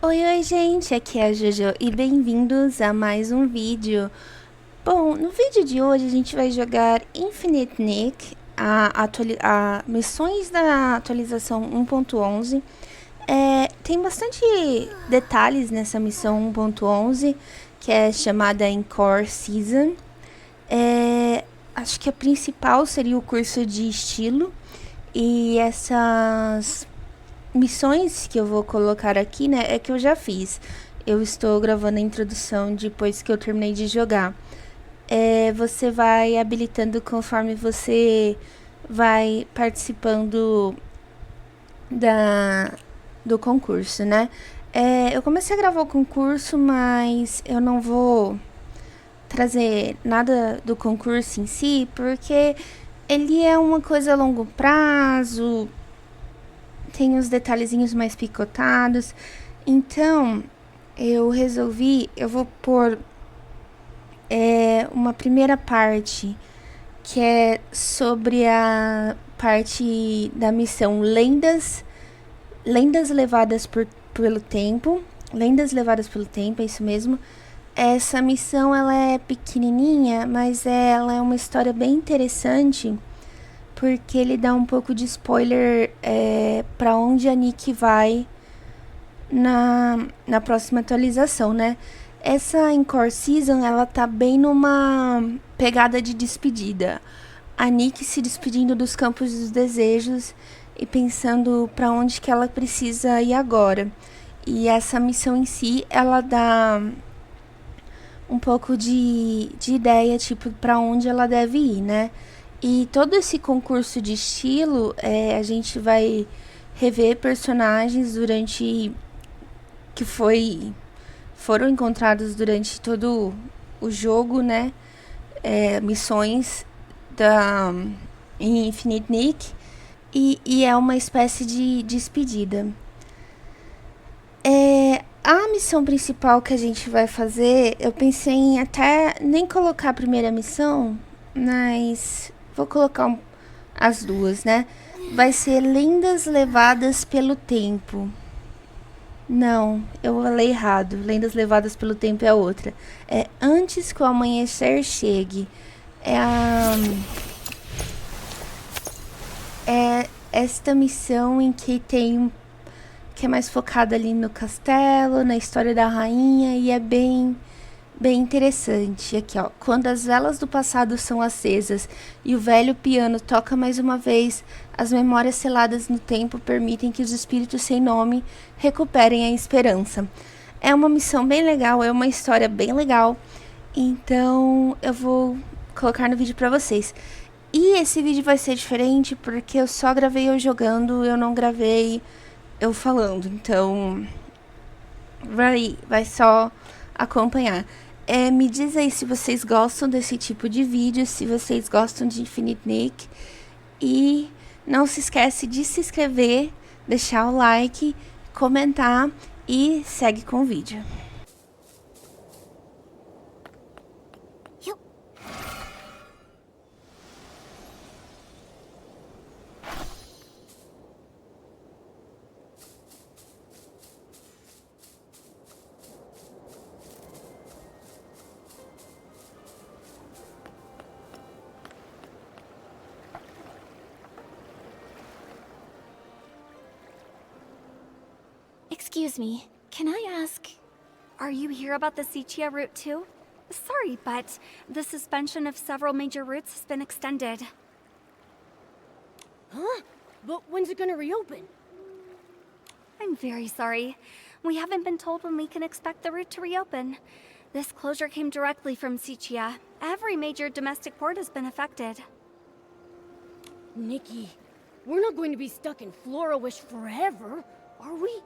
Oi, gente, aqui é a Jojo e bem-vindos a mais um vídeo. Bom, no vídeo de hoje a gente vai jogar Infinity Nikki, a Missões da atualização 1.11. Tem bastante detalhes nessa missão 1.11, que é chamada Encore Season. Acho que a principal seria o curso de estilo, e essas missões que eu vou colocar aqui, né, é que eu já fiz. Eu estou gravando a introdução depois que eu terminei de jogar. Você vai habilitando conforme você vai participando do concurso, né? Eu comecei a gravar o concurso, mas eu não vou trazer nada do concurso em si, porque ele é uma coisa a longo prazo, tem os detalhezinhos mais picotados. Então, eu vou pôr uma primeira parte, que é sobre a parte da missão Lendas levadas pelo tempo. Lendas levadas pelo tempo, é isso mesmo. Essa missão, ela é pequenininha, mas ela é uma história bem interessante, porque ele dá um pouco de spoiler para onde a Nikki vai na próxima atualização, né? Essa Encore Season, ela tá bem numa pegada de despedida. A Nikki se despedindo dos campos dos desejos e pensando para onde que ela precisa ir agora. E essa missão em si, ela dá um pouco de ideia, tipo, para onde ela deve ir, né? E todo esse concurso de estilo, a gente vai rever personagens foram encontrados durante todo o jogo, né? Missões da Infinity Nikki, e é uma espécie de despedida. A missão principal que a gente vai fazer, eu pensei em até nem colocar a primeira missão, mas vou colocar as duas, né? Vai ser Lendas levadas pelo tempo. Não, eu falei errado. Lendas levadas pelo tempo é a outra. É Antes que o Amanhecer Chegue. É esta missão em que que é mais focada ali no castelo, na história da rainha, e é bem interessante. Aqui, ó. Quando as velas do passado são acesas e o velho piano toca mais uma vez, as memórias seladas no tempo permitem que os espíritos sem nome recuperem a esperança. É uma missão bem legal, é uma história bem legal. Então, eu vou colocar no vídeo pra vocês. E esse vídeo vai ser diferente porque eu só gravei eu jogando, eu não gravei eu falando. Então, vai só acompanhar. Me diz aí se vocês gostam desse tipo de vídeo, se vocês gostam de Infinity Nikki. E não se esquece de se inscrever, deixar o like, comentar e segue com o vídeo. Excuse me, can I ask, are you here about the Sichia route too? Sorry, but the suspension of several major routes has been extended. Huh? But when's it gonna reopen? I'm very sorry. We haven't been told when we can expect the route to reopen. This closure came directly from Sichia. Every major domestic port has been affected. Nikki, we're not going to be stuck in Flora-Wish forever, are we?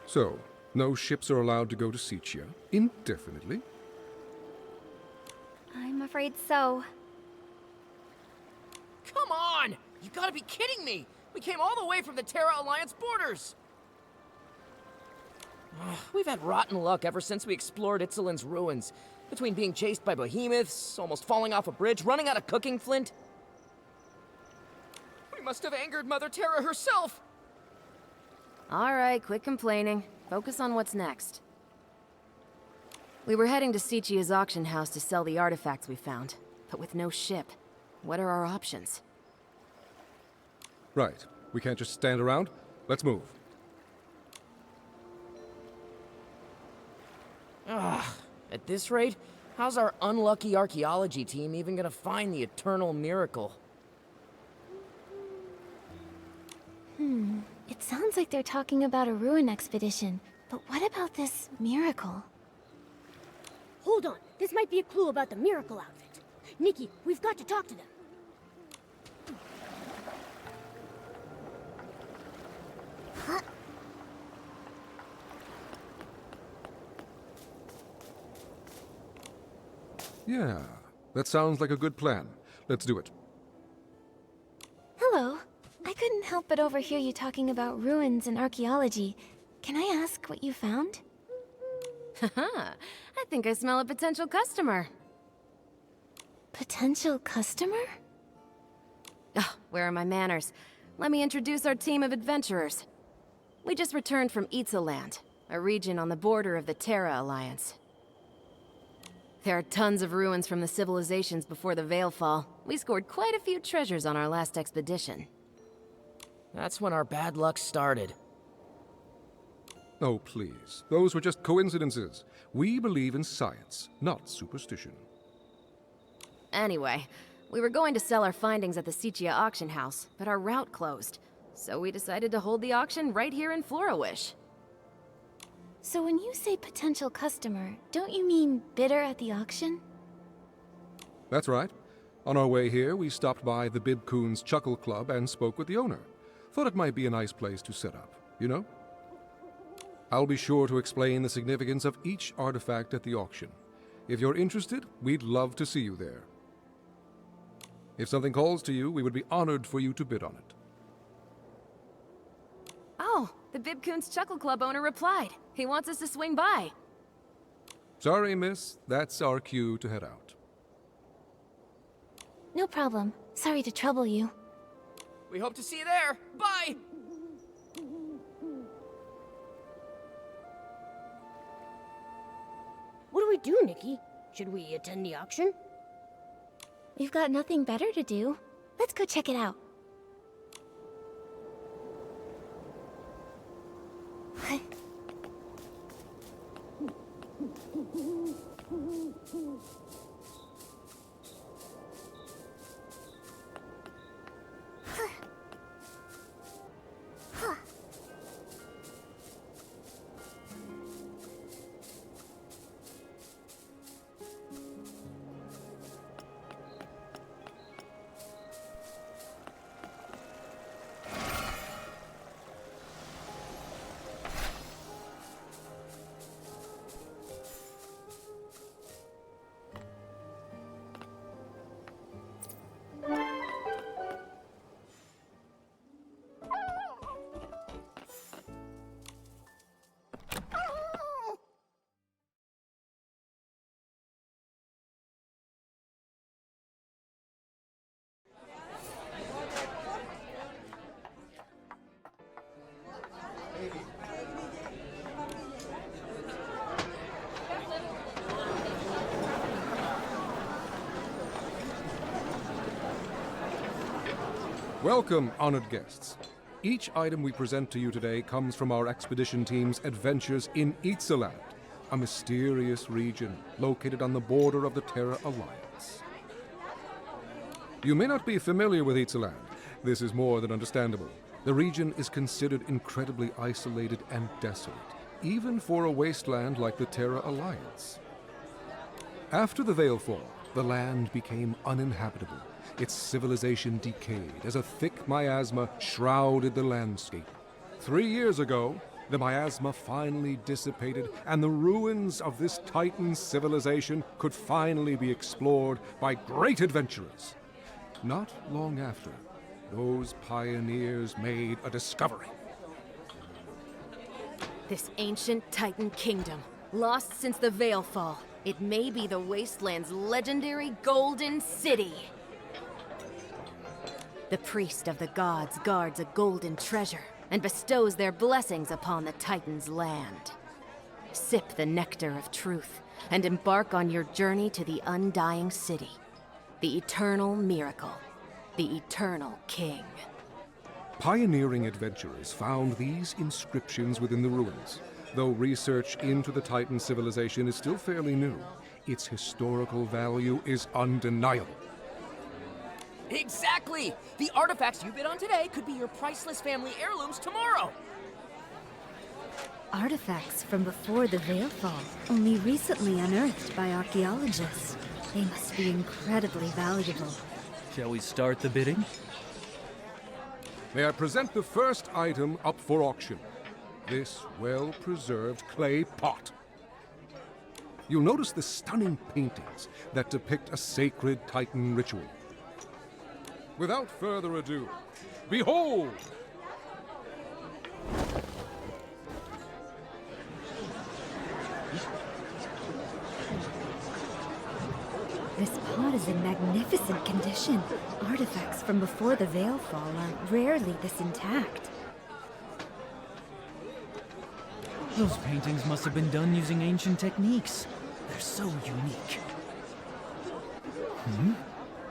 So, no ships are allowed to go to Sichia indefinitely? I'm afraid so. Come on! You gotta be kidding me! We came all the way from the Terra Alliance borders! We've had rotten luck ever since we explored Itzelin's ruins. Between being chased by behemoths, almost falling off a bridge, running out of cooking flint. must have angered Mother Terra herself! Alright, quit complaining. Focus on what's next. We were heading to Sichia's auction house to sell the artifacts we found, but with no ship. What are our options? Right. We can't just stand around. Let's move. Ugh. At this rate, how's our unlucky archaeology team even gonna find the eternal miracle? It sounds like they're talking about a ruin expedition, but what about this miracle? Hold on, this might be a clue about the miracle outfit. Nikki, we've got to talk to them. Yeah, that sounds like a good plan. Let's do it. Hello. I couldn't help but overhear you talking about ruins and archaeology. Can I ask what you found? Haha, I think I smell a potential customer. Potential customer? Oh, where are my manners? Let me introduce our team of adventurers. We just returned from Land, a region on the border of the Terra Alliance. There are tons of ruins from the civilizations before the Veilfall. We scored quite a few treasures on our last expedition. That's when our bad luck started. Oh, please. Those were just coincidences. We believe in science, not superstition. Anyway, we were going to sell our findings at the Sichia auction house, but our route closed. So we decided to hold the auction right here in Florawish. So when you say potential customer, don't you mean bidder at the auction? That's right. On our way here, we stopped by the Bibcoon's Chuckle Club and spoke with the owner. Thought it might be a nice place to set up, you know? I'll be sure to explain the significance of each artifact at the auction. If you're interested, we'd love to see you there. If something calls to you, we would be honored for you to bid on it. Oh, the Bibcoon's Chuckle Club owner replied. He wants us to swing by. Sorry, miss. That's our cue to head out. No problem. Sorry to trouble you. We hope to see you there. Bye! What do we do, Nikki? Should we attend the auction? We've got nothing better to do. Let's go check it out. Welcome, honored guests. Each item we present to you today comes from our expedition team's adventures in Land, a mysterious region located on the border of the Terra Alliance. You may not be familiar with Land. This is more than understandable. The region is considered incredibly isolated and desolate, even for a wasteland like the Terra Alliance. After the Veilfall, the land became uninhabitable. Its civilization decayed as a thick miasma shrouded the landscape. 3 years ago, the miasma finally dissipated, and the ruins of this Titan civilization could finally be explored by great adventurers. Not long after, those pioneers made a discovery. This ancient Titan kingdom, lost since the Veilfall. It may be the Wasteland's legendary Golden City. The priest of the gods guards a golden treasure and bestows their blessings upon the Titan's land. Sip the nectar of truth and embark on your journey to the undying city. The eternal miracle. The eternal king. Pioneering adventurers found these inscriptions within the ruins. Though research into the Titan civilization is still fairly new, its historical value is undeniable. Exactly! The artifacts you bid on today could be your priceless family heirlooms tomorrow! Artifacts from before the Veilfall, only recently unearthed by archaeologists. They must be incredibly valuable. Shall we start the bidding? May I present the first item up for auction? This well-preserved clay pot. You'll notice the stunning paintings that depict a sacred Titan ritual. Without further ado, behold! This pot is in magnificent condition. Artifacts from before the Veilfall are rarely this intact. Those paintings must have been done using ancient techniques. They're so unique.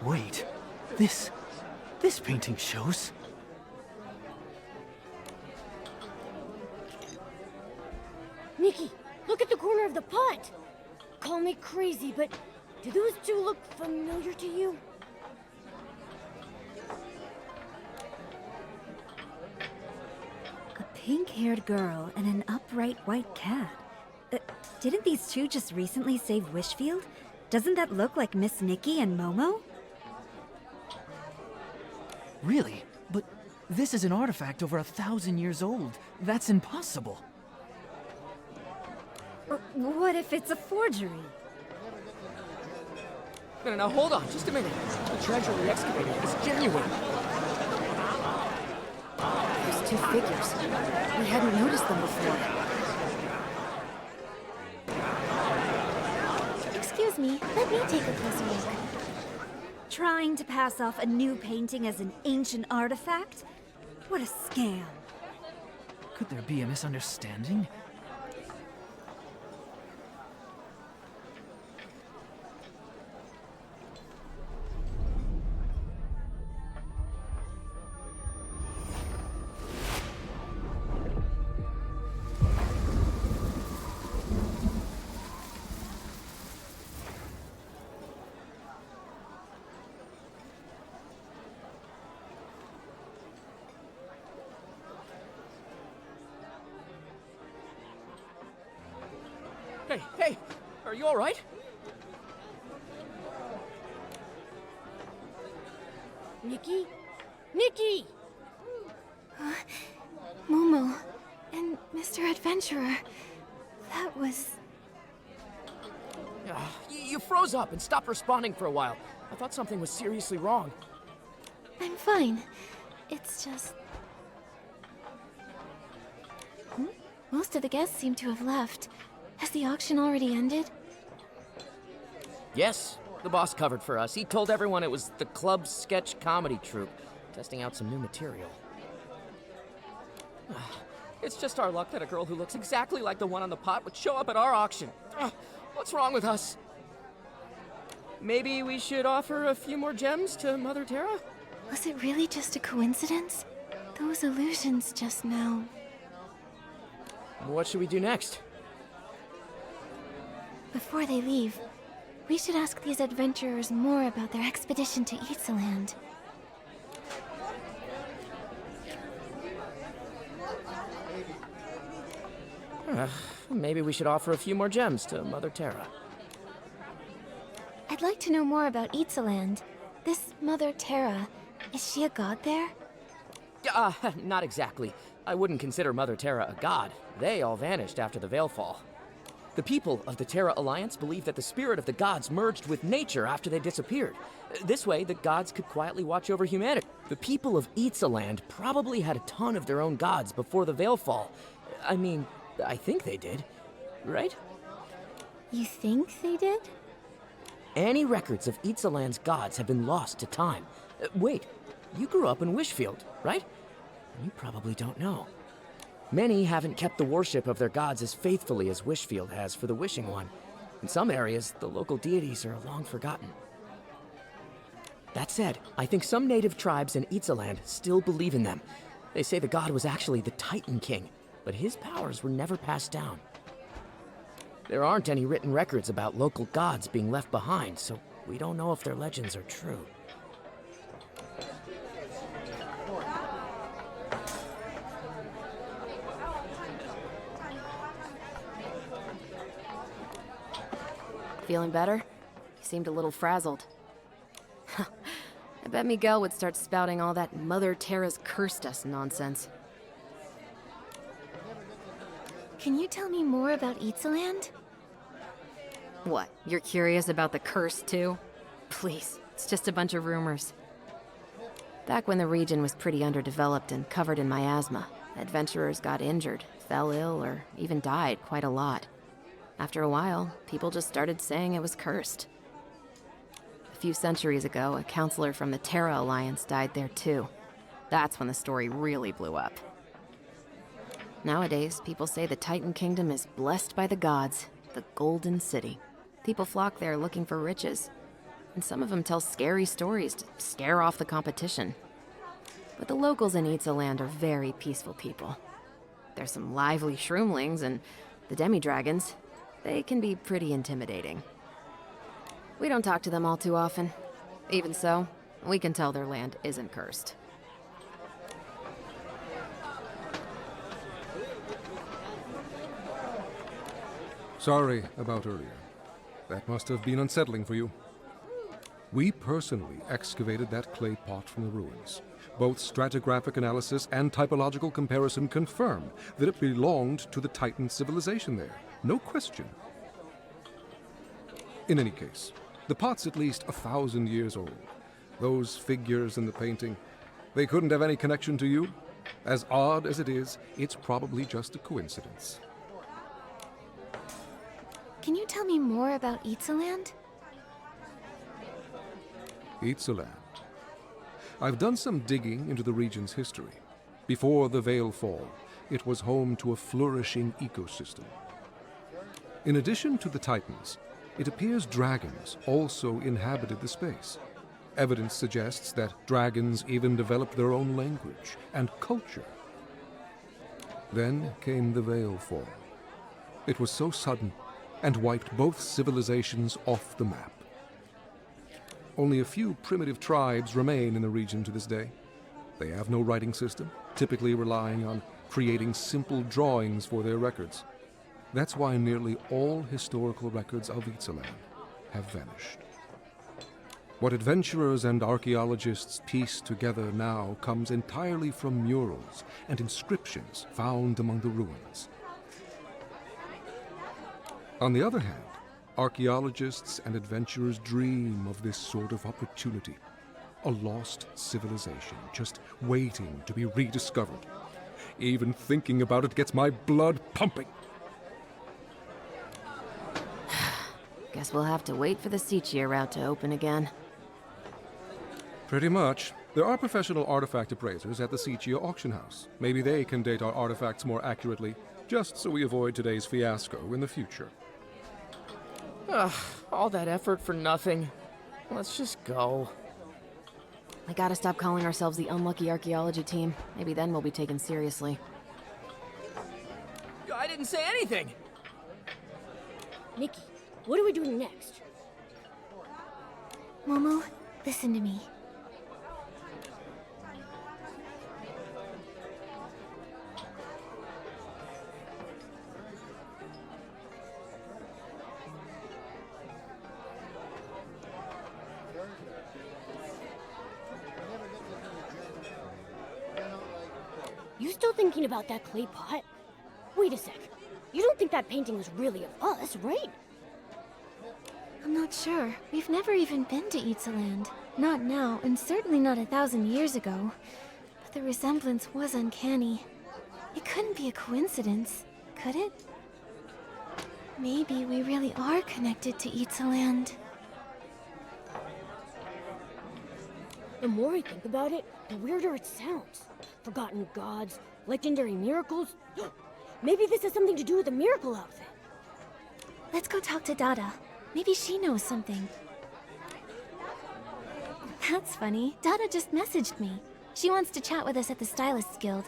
Wait. This painting shows... Nikki, look at the corner of the pot! Call me crazy, but do those two look familiar to you? A pink-haired girl and an upright white cat. Didn't these two just recently save Wishfield? Doesn't that look like Miss Nikki and Momo? Really? But this is an artifact over 1,000 years old. That's impossible. What if it's a forgery? No, hold on, just a minute. The treasure we excavated is genuine. Those two figures. We hadn't noticed them before. Excuse me, let me take a closer look. Trying to pass off a new painting as an ancient artifact? What a scam. Could there be a misunderstanding? Hey, are you alright? Nikki? Nikki! Momo and Mr. Adventurer. That was... You froze up and stopped responding for a while. I thought something was seriously wrong. I'm fine. It's just... Most of the guests seem to have left. Has the auction already ended? Yes, the boss covered for us. He told everyone it was the club's sketch comedy troupe, testing out some new material. It's just our luck that a girl who looks exactly like the one on the pot would show up at our auction. What's wrong with us? Maybe we should offer a few more gems to Mother Terra? Was it really just a coincidence? Those illusions just now... What should we do next? Before they leave, we should ask these adventurers more about their expedition to Ixaland. Maybe we should offer a few more gems to Mother Terra. I'd like to know more about Ixaland. This Mother Terra, is she a god there? Not exactly. I wouldn't consider Mother Terra a god. They all vanished after the Veilfall. The people of the Terra Alliance believe that the spirit of the gods merged with nature after they disappeared. This way, the gods could quietly watch over humanity. The people of Ixaland probably had a ton of their own gods before the Veilfall. I mean, I think they did, right? You think they did? Any records of Ixaland's gods have been lost to time. Wait, you grew up in Wishfield, right? You probably don't know. Many haven't kept the worship of their gods as faithfully as Wishfield has for the Wishing One. In some areas, the local deities are long forgotten. That said, I think some native tribes in Itzaland still believe in them. They say the god was actually the Titan King, but his powers were never passed down. There aren't any written records about local gods being left behind, so we don't know if their legends are true. Feeling better? You seemed a little frazzled. I bet Miguel would start spouting all that Mother Terra's cursed us nonsense. Can you tell me more about Itzaland? What, you're curious about the curse too? Please, it's just a bunch of rumors. Back when the region was pretty underdeveloped and covered in miasma, adventurers got injured, fell ill, or even died quite a lot. After a while, people just started saying it was cursed. A few centuries ago, a counselor from the Terra Alliance died there too. That's when the story really blew up. Nowadays, people say the Titan Kingdom is blessed by the gods, the Golden City. People flock there looking for riches, and some of them tell scary stories to scare off the competition. But the locals in Itzaland are very peaceful people. There's some lively shroomlings and the demi-dragons. They can be pretty intimidating. We don't talk to them all too often. Even so, we can tell their land isn't cursed. Sorry about earlier. That must have been unsettling for you. We personally excavated that clay pot from the ruins. Both stratigraphic analysis and typological comparison confirm that it belonged to the Titan civilization there. No question. In any case, the pot's at least 1,000 years old. Those figures in the painting, they couldn't have any connection to you. As odd as it is, it's probably just a coincidence. Can you tell me more about Itzaland? Itzaland. I've done some digging into the region's history. Before the Veil Fall, it was home to a flourishing ecosystem. In addition to the Titans, it appears dragons also inhabited the space. Evidence suggests that dragons even developed their own language and culture. Then came the Veil Fall. It was so sudden and wiped both civilizations off the map. Only a few primitive tribes remain in the region to this day. They have no writing system, typically relying on creating simple drawings for their records. That's why nearly all historical records of Itzaland have vanished. What adventurers and archaeologists piece together now comes entirely from murals and inscriptions found among the ruins. On the other hand, archaeologists and adventurers dream of this sort of opportunity. A lost civilization just waiting to be rediscovered. Even thinking about it gets my blood pumping. Guess we'll have to wait for the Sichia route to open again. Pretty much. There are professional artifact appraisers at the Sichia auction house. Maybe they can date our artifacts more accurately, just so we avoid today's fiasco in the future. Ugh, all that effort for nothing. Let's just go. We gotta stop calling ourselves the unlucky archaeology team. Maybe then we'll be taken seriously. I didn't say anything! Nikki, what are we doing next? Momo, listen to me. You still thinking about that clay pot? Wait a sec. You don't think that painting was really of us, right? I'm not sure. We've never even been to Itzaland. Not now, and certainly not 1,000 years ago. But the resemblance was uncanny. It couldn't be a coincidence, could it? Maybe we really are connected to Itzaland. The more I think about it, the weirder it sounds. Forgotten gods, legendary miracles. Maybe this has something to do with the miracle outfit. Let's go talk to Dada. Maybe she knows something. That's funny. Dada just messaged me. She wants to chat with us at the Stylists Guild.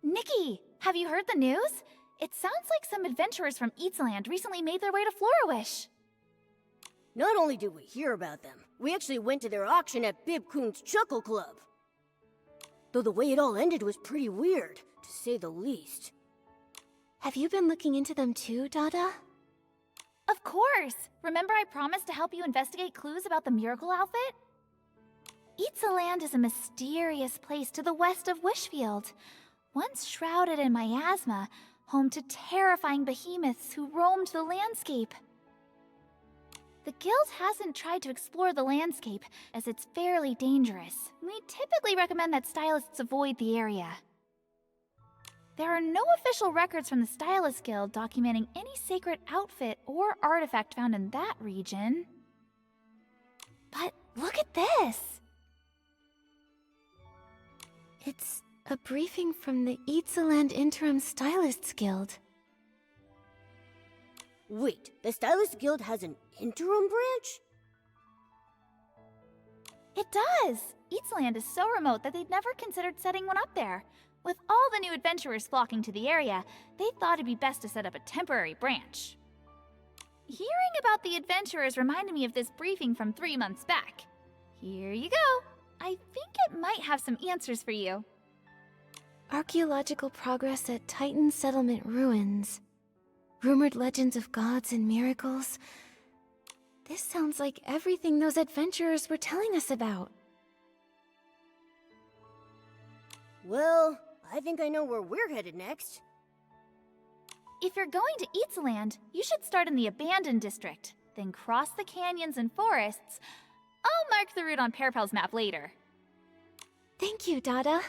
Nikki, have you heard the news? It sounds like some adventurers from Eatsaland recently made their way to Florawish. Not only did we hear about them, we actually went to their auction at Bib Coon's Chuckle Club. Though the way it all ended was pretty weird, to say the least. Have you been looking into them too, Dada? Of course! Remember I promised to help you investigate clues about the miracle outfit? Eatsaland is a mysterious place to the west of Wishfield. Once shrouded in miasma, home to terrifying behemoths who roamed the landscape. The guild hasn't tried to explore the landscape, as it's fairly dangerous. We typically recommend that stylists avoid the area. There are no official records from the Stylist Guild documenting any sacred outfit or artifact found in that region. But look at this! It's a briefing from the Eatsaland Interim Stylists Guild. Wait, the Stylist Guild has an interim branch? It does! Eatsaland is so remote that they'd never considered setting one up there. With all the new adventurers flocking to the area, they thought it'd be best to set up a temporary branch. Hearing about the adventurers reminded me of this briefing from 3 months back. Here you go. I think it might have some answers for you. Archaeological progress at Titan Settlement ruins. Rumored legends of gods and miracles. This sounds like everything those adventurers were telling us about. Well, I think I know where we're headed next. If you're going to Eatsaland, you should start in the Abandoned District, then cross the canyons and forests. I'll mark the route on Pearpel's map later. Thank you, Dada.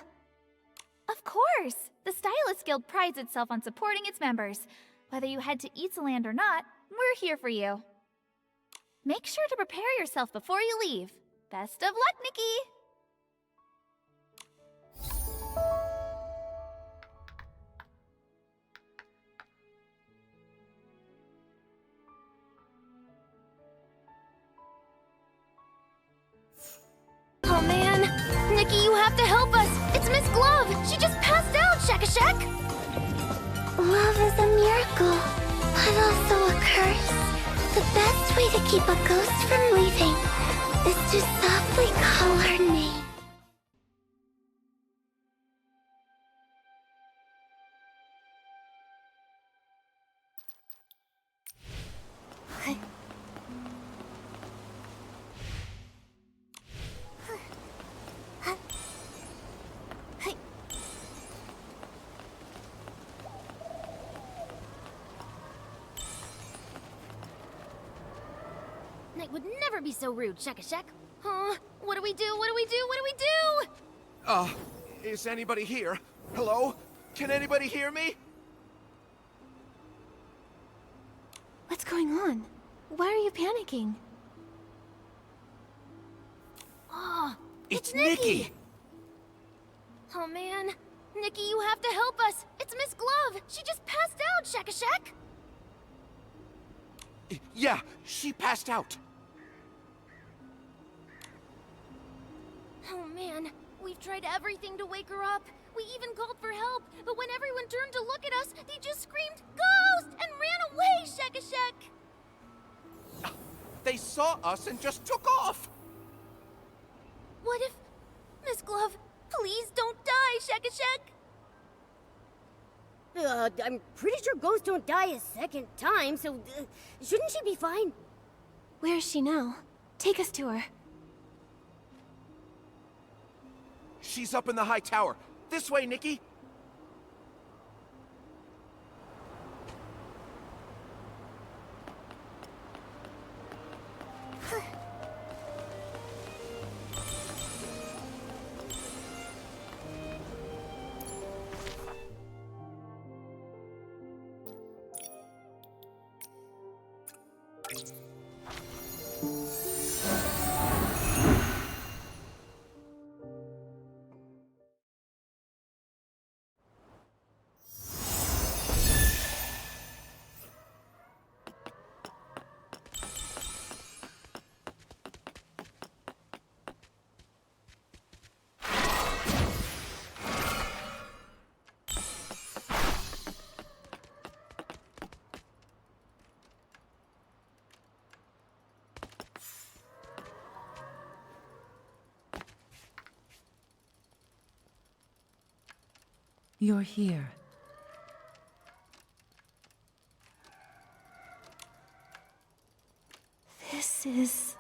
Of course! The Stylist Guild prides itself on supporting its members. Whether you head to Eatsaland or not, we're here for you. Make sure to prepare yourself before you leave. Best of luck, Nikki! Oh man! Nikki, you have to help us! It's Miss Glove! She just passed out, Shack-a-Shack! Love is a miracle, but also a curse. The best way to keep a ghost from leaving is to softly call her name. knight would never be so rude, Shek. Huh? What do we do? What do we do? What do we do? Is anybody here? Hello? Can anybody hear me? What's going on? Why are you panicking? Oh, It's Nikki! Oh man. Nikki, you have to help us. It's Miss Glove. She just passed out, Shek. Yeah, she passed out. Oh man, we've tried everything to wake her up. We even called for help, but when everyone turned to look at us, they just screamed, "Ghost!" and ran away, Shek. They saw us and just took off! What if... Miss Glove, please don't die, Shek. I'm pretty sure ghosts don't die a second time, so shouldn't she be fine? Where is she now? Take us to her. She's up in the high tower. This way, Nikki! You're here. This is...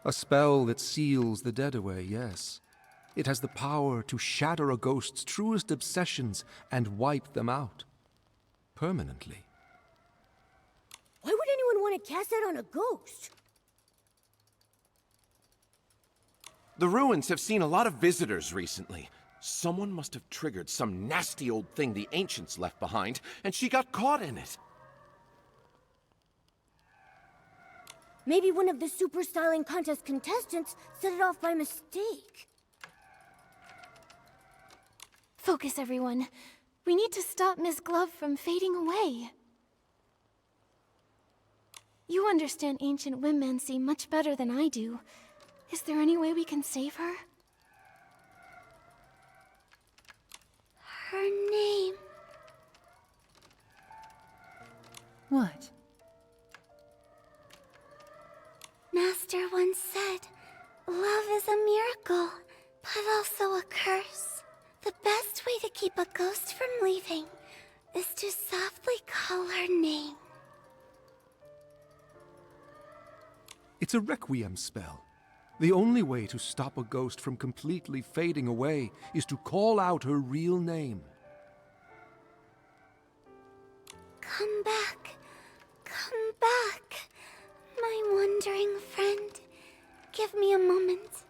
A spell that seals the dead away, yes. It has the power to shatter a ghost's truest obsessions and wipe them out. Permanently. Why would anyone want to cast that on a ghost? The ruins have seen a lot of visitors recently. Someone must have triggered some nasty old thing the ancients left behind, and she got caught in it. Maybe one of the super styling contest contestants set it off by mistake. Focus, everyone. We need to stop Miss Glove from fading away. You understand ancient womancy much better than I do. Is there any way we can save her? Her name. What? Master once said, love is a miracle, but also a curse. The best way to keep a ghost from leaving is to softly call her name. It's a requiem spell. The only way to stop a ghost from completely fading away is to call out her real name. Come back, my wandering friend. Give me a moment,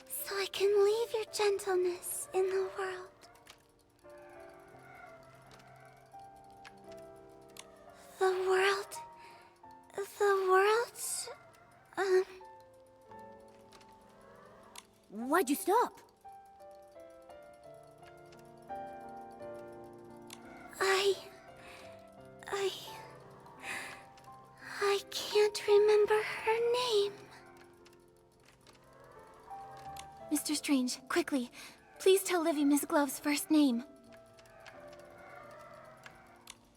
so I can leave your gentleness in the world. The world... Why'd you stop? I can't remember her name. Mr. Strange, quickly. Please tell Livy Miss Glove's first name.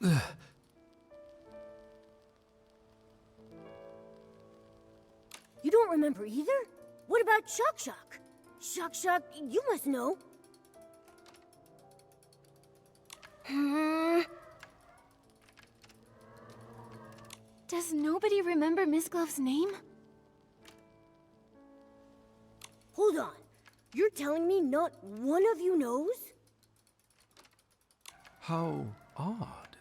You don't remember either? What about Shock? Shock, you must know. Does nobody remember Miss Glove's name? Hold on. You're telling me not one of you knows? How odd.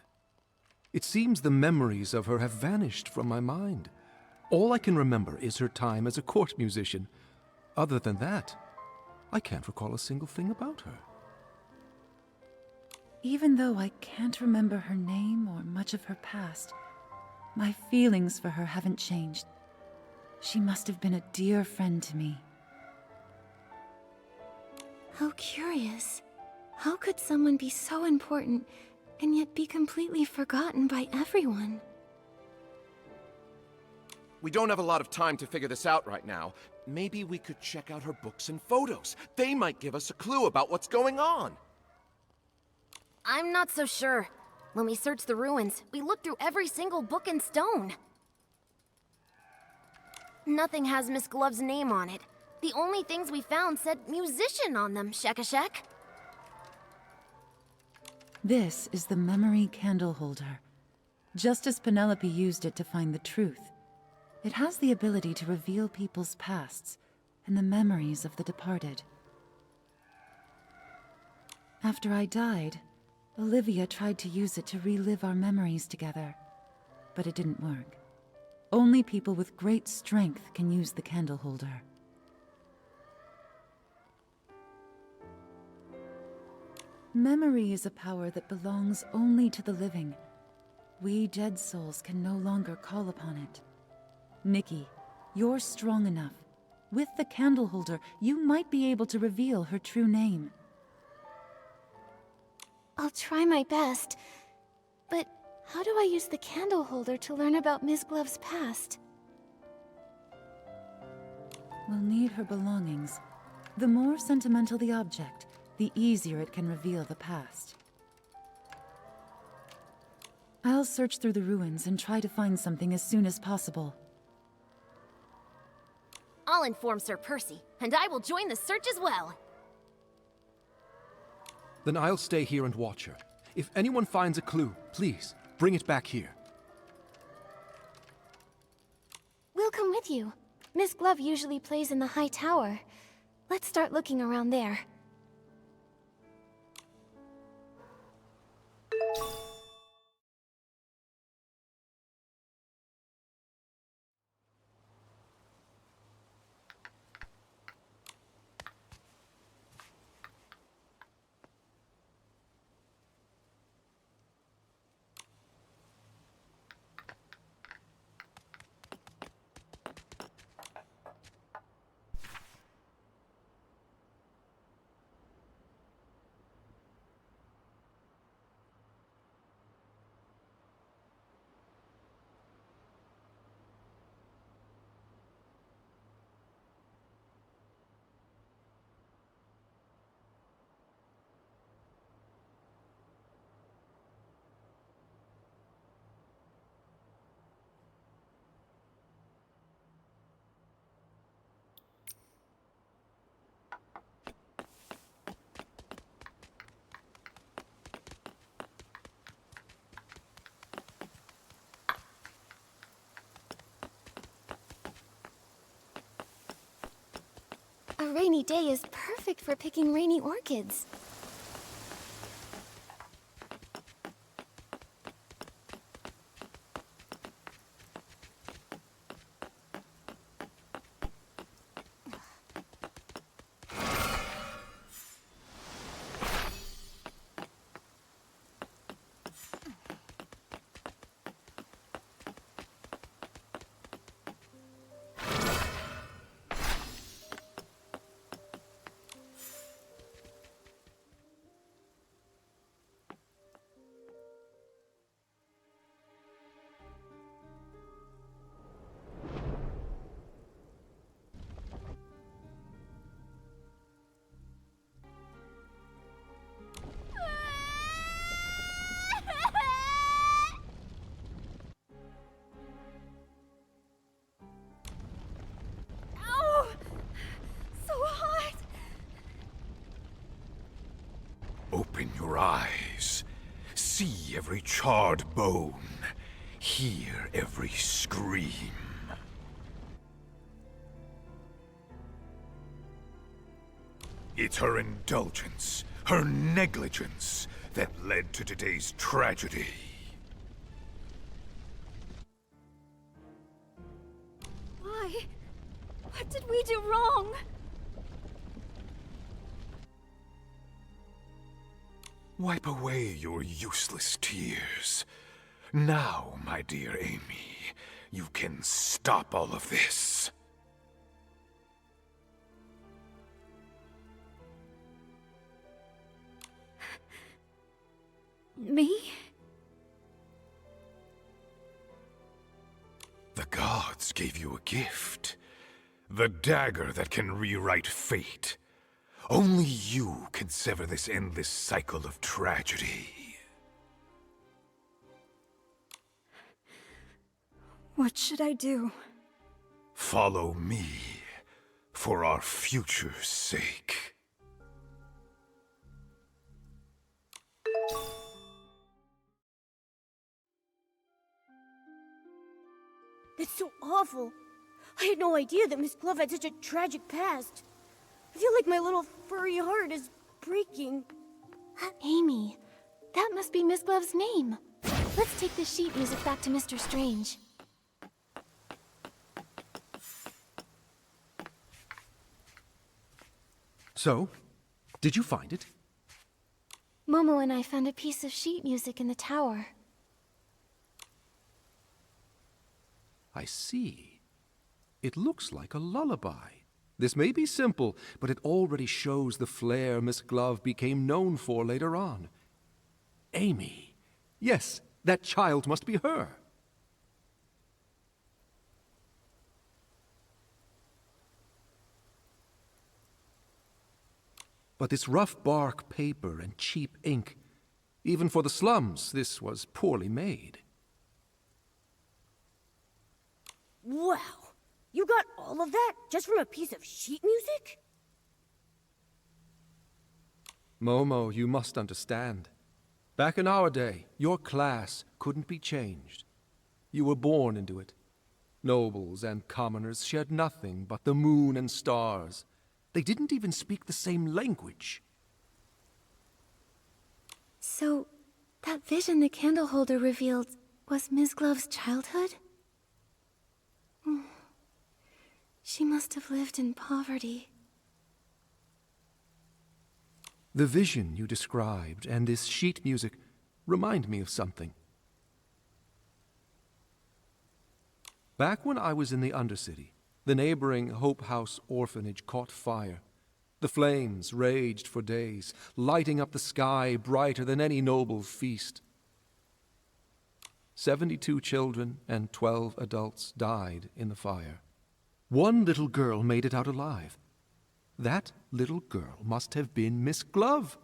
It seems the memories of her have vanished from my mind. All I can remember is her time as a court musician. Other than that, I can't recall a single thing about her. Even though I can't remember her name or much of her past, my feelings for her haven't changed. She must have been a dear friend to me. How curious. How could someone be so important and yet be completely forgotten by everyone? We don't have a lot of time to figure this out right now. Maybe we could check out her books and photos. They might give us a clue about what's going on. I'm not so sure. When we searched the ruins, we looked through every single book and stone. Nothing has Miss Glove's name on it. The only things we found said musician on them, Shek-a-Shek. This is the memory candle holder. Just as Penelope used it to find the truth. It has the ability to reveal people's pasts and the memories of the departed. After I died, Olivia tried to use it to relive our memories together, but it didn't work. Only people with great strength can use the candle holder. Memory is a power that belongs only to the living. We dead souls can no longer call upon it. Nikki, you're strong enough. With the candle holder, you might be able to reveal her true name. I'll try my best. But how do I use the candle holder to learn about Miss Glove's past? We'll need her belongings. The more sentimental the object, the easier it can reveal the past. I'll search through the ruins and try to find something as soon as possible. I'll inform Sir Percy, and I will join the search as well. Then I'll stay here and watch her. If anyone finds a clue, please, bring it back here. We'll come with you. Miss Glove usually plays in the high tower. Let's start looking around there. A rainy day is perfect for picking rainy orchids. Open your eyes. See every charred bone. Hear every scream. It's her indulgence, her negligence, that led to today's tragedy. What did we do wrong? Wipe away your useless tears. Now, my dear Amy, you can stop all of this. Me? The gods gave you a gift. The dagger that can rewrite fate. Only you can sever this endless cycle of tragedy. What should I do? Follow me, for our future's sake. That's so awful. I had no idea that Miss Glove had such a tragic past. I feel like my little furry heart is breaking. Amy, that must be Miss Glove's name. Let's take the sheet music back to Mr. Strange. So, did you find it? Momo and I found a piece of sheet music in the tower. I see. It looks like a lullaby. This may be simple, but it already shows the flair Miss Glove became known for later on. Amy. Yes, that child must be her. But this rough bark paper and cheap ink, even for the slums, this was poorly made. Wow! You got all of that just from a piece of sheet music? Momo, you must understand. Back in our day, your class couldn't be changed. You were born into it. Nobles and commoners shared nothing but the moon and stars. They didn't even speak the same language. So, that vision the candle holder revealed was Miss Glove's childhood? She must have lived in poverty. The vision you described and this sheet music remind me of something. Back when I was in the Undercity, the neighboring Hope House orphanage caught fire. The flames raged for days, lighting up the sky brighter than any noble feast. 72 children and 12 adults died in the fire. One little girl made it out alive. That little girl must have been Miss Glove.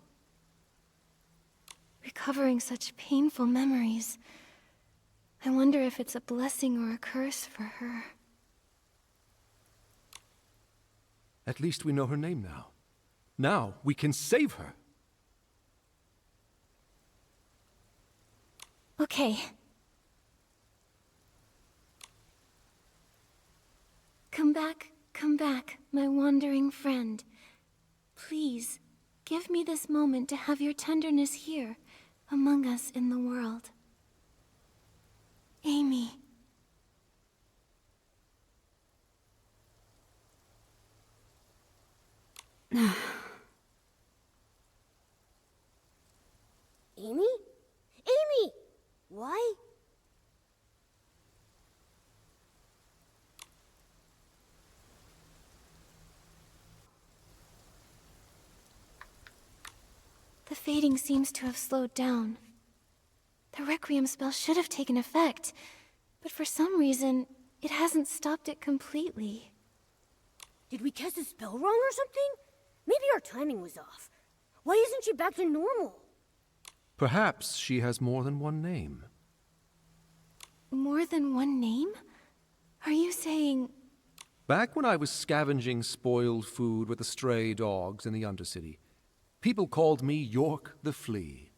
Recovering such painful memories. I wonder if it's a blessing or a curse for her. At least we know her name now. Now we can save her. Okay. Come back, my wandering friend. Please, give me this moment to have your tenderness here, among us in the world. Amy. Amy? Amy! Why? The fading seems to have slowed down. The Requiem spell should have taken effect, but for some reason, it hasn't stopped it completely. Did we cast a spell wrong or something? Maybe our timing was off. Why isn't she back to normal? Perhaps she has more than one name. More than one name? Are you saying... Back when I was scavenging spoiled food with the stray dogs in the Undercity, people called me York the Flea.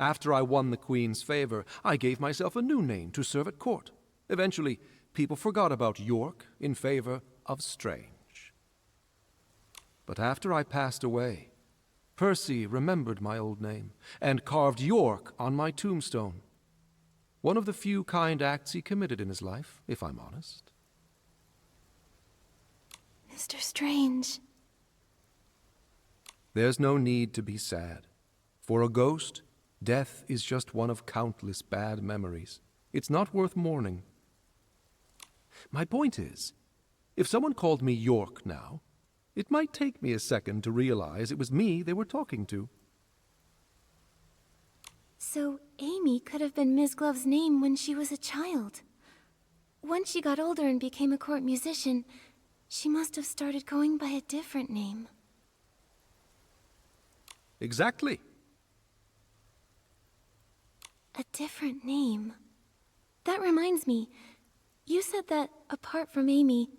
After I won the Queen's favor, I gave myself a new name to serve at court. Eventually, people forgot about York in favor of Strange. But after I passed away, Percy remembered my old name and carved York on my tombstone. One of the few kind acts he committed in his life, if I'm honest. Mr. Strange. There's no need to be sad. For a ghost, death is just one of countless bad memories. It's not worth mourning. My point is, if someone called me York now, it might take me a second to realize it was me they were talking to. So Amy could have been Ms. Glove's name when she was a child. Once she got older and became a court musician, she must have started going by a different name. Exactly. A different name. That reminds me, you said that, apart from Amy,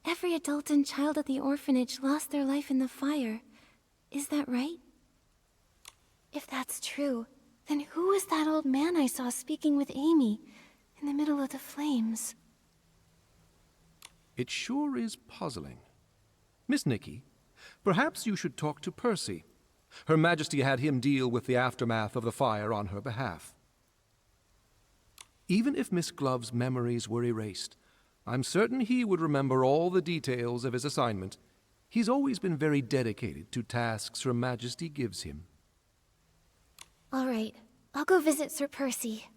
every adult and child at the orphanage lost their life in the fire. Is that right? If that's true, then who was that old man I saw speaking with Amy in the middle of the flames? It sure is puzzling. Miss Nikki, perhaps you should talk to Percy. Her Majesty had him deal with the aftermath of the fire on her behalf. Even if Miss Glove's memories were erased, I'm certain he would remember all the details of his assignment. He's always been very dedicated to tasks Her Majesty gives him. All right, I'll go visit Sir Percy.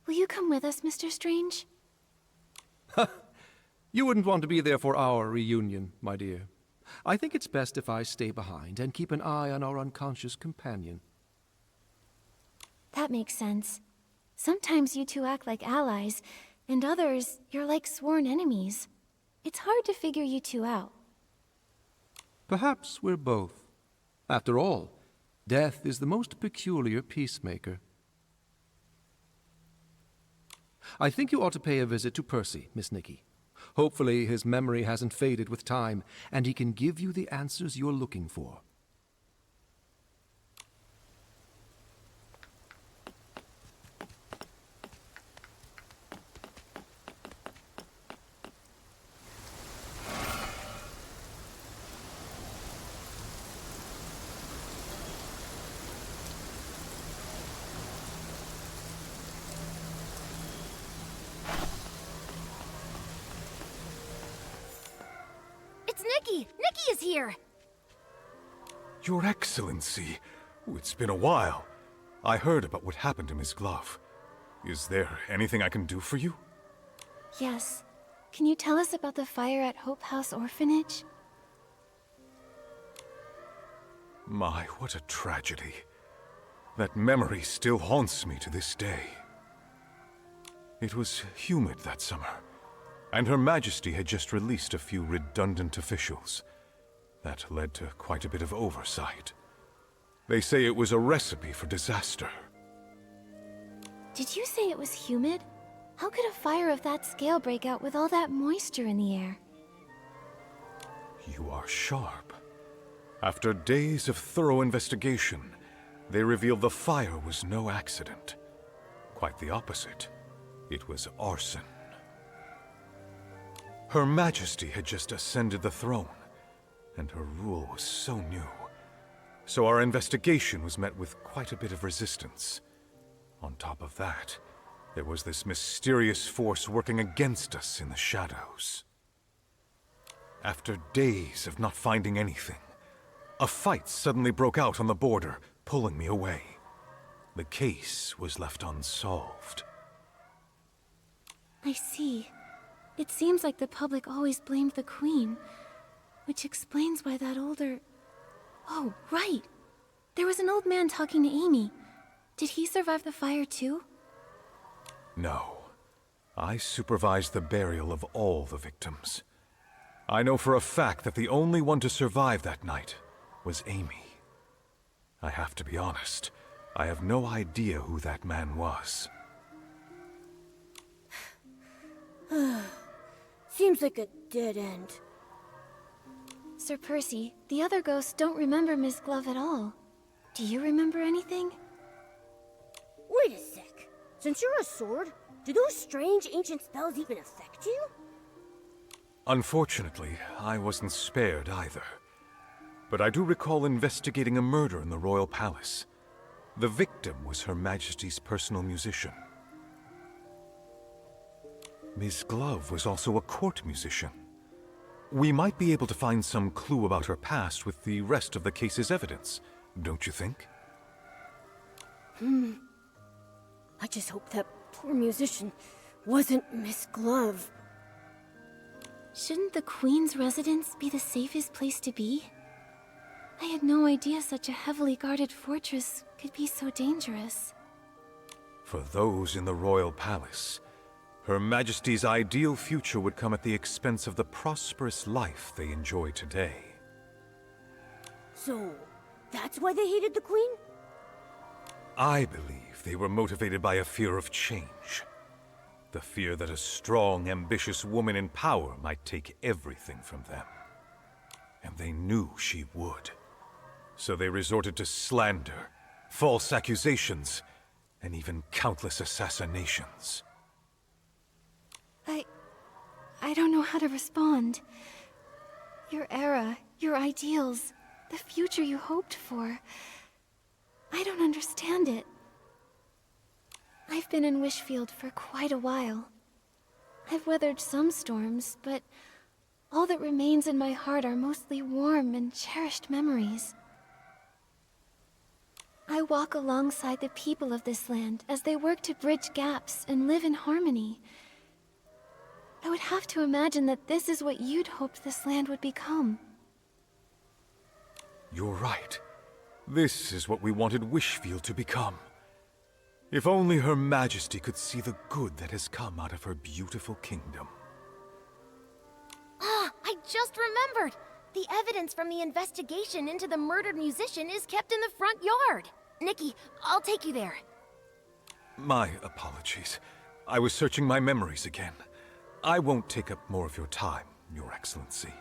Will you come with us, Mr. Strange? You wouldn't want to be there for our reunion, my dear. I think it's best if I stay behind and keep an eye on our unconscious companion. That makes sense. Sometimes you two act like allies, and others, you're like sworn enemies. It's hard to figure you two out. Perhaps we're both. After all, death is the most peculiar peacemaker. I think you ought to pay a visit to Percy, Miss Nikki. Hopefully his memory hasn't faded with time, and he can give you the answers you're looking for. It's Nikki! Nikki is here! Your Excellency, it's been a while. I heard about what happened to Miss Glove. Is there anything I can do for you? Yes. Can you tell us about the fire at Hope House Orphanage? My, what a tragedy. That memory still haunts me to this day. It was humid that summer, and Her Majesty had just released a few redundant officials. That led to quite a bit of oversight. They say it was a recipe for disaster. Did you say it was humid? How could a fire of that scale break out with all that moisture in the air? You are sharp. After days of thorough investigation, they revealed the fire was no accident. Quite the opposite. It was arson. Her Majesty had just ascended the throne, and her rule was so new. So our investigation was met with quite a bit of resistance. On top of that, there was this mysterious force working against us in the shadows. After days of not finding anything, a fight suddenly broke out on the border, pulling me away. The case was left unsolved. I see. It seems like the public always blamed the Queen, which explains why that older... Oh, right! There was an old man talking to Amy. Did he survive the fire too? No. I supervised the burial of all the victims. I know for a fact that the only one to survive that night was Amy. I have to be honest, I have no idea who that man was. Seems like a dead end. Sir Percy, the other ghosts don't remember Miss Glove at all. Do you remember anything? Wait a sec. Since you're a sword, do those strange ancient spells even affect you? Unfortunately, I wasn't spared either. But I do recall investigating a murder in the royal palace. The victim was Her Majesty's personal musician. Ms. Glove was also a court musician. We might be able to find some clue about her past with the rest of the case's evidence, don't you think? I just hope that poor musician wasn't Miss Glove. Shouldn't the Queen's residence be the safest place to be? I had no idea such a heavily guarded fortress could be so dangerous. For those in the royal palace, Her Majesty's ideal future would come at the expense of the prosperous life they enjoy today. So, that's why they hated the Queen? I believe they were motivated by a fear of change. The fear that a strong, ambitious woman in power might take everything from them. And they knew she would. So they resorted to slander, false accusations, and even countless assassinations. I don't know how to respond. Your era, your ideals, the future you hoped for. I don't understand it. I've been in Wishfield for quite a while. I've weathered some storms, but all that remains in my heart are mostly warm and cherished memories. I walk alongside the people of this land as they work to bridge gaps and live in harmony. I would have to imagine that this is what you'd hoped this land would become. You're right. This is what we wanted Wishfield to become. If only Her Majesty could see the good that has come out of her beautiful kingdom. Ah, I just remembered! The evidence from the investigation into the murdered musician is kept in the front yard. Nikki, I'll take you there. My apologies. I was searching my memories again. I won't take up more of your time, Your Excellency.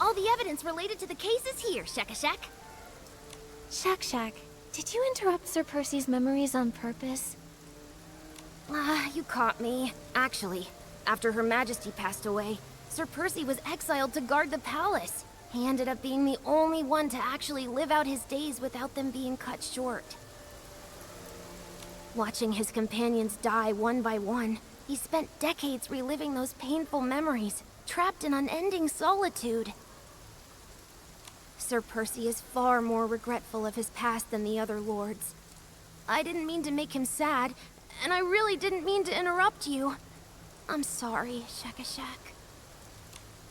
All the evidence related to the case is here, Shakashak. Shak, did you interrupt Sir Percy's memories on purpose? You caught me. Actually, after Her Majesty passed away, Sir Percy was exiled to guard the palace. He ended up being the only one to actually live out his days without them being cut short. Watching his companions die one by one, he spent decades reliving those painful memories, trapped in unending solitude. Sir Percy is far more regretful of his past than the other lords. I didn't mean to make him sad, and I really didn't mean to interrupt you. I'm sorry, Shakashak.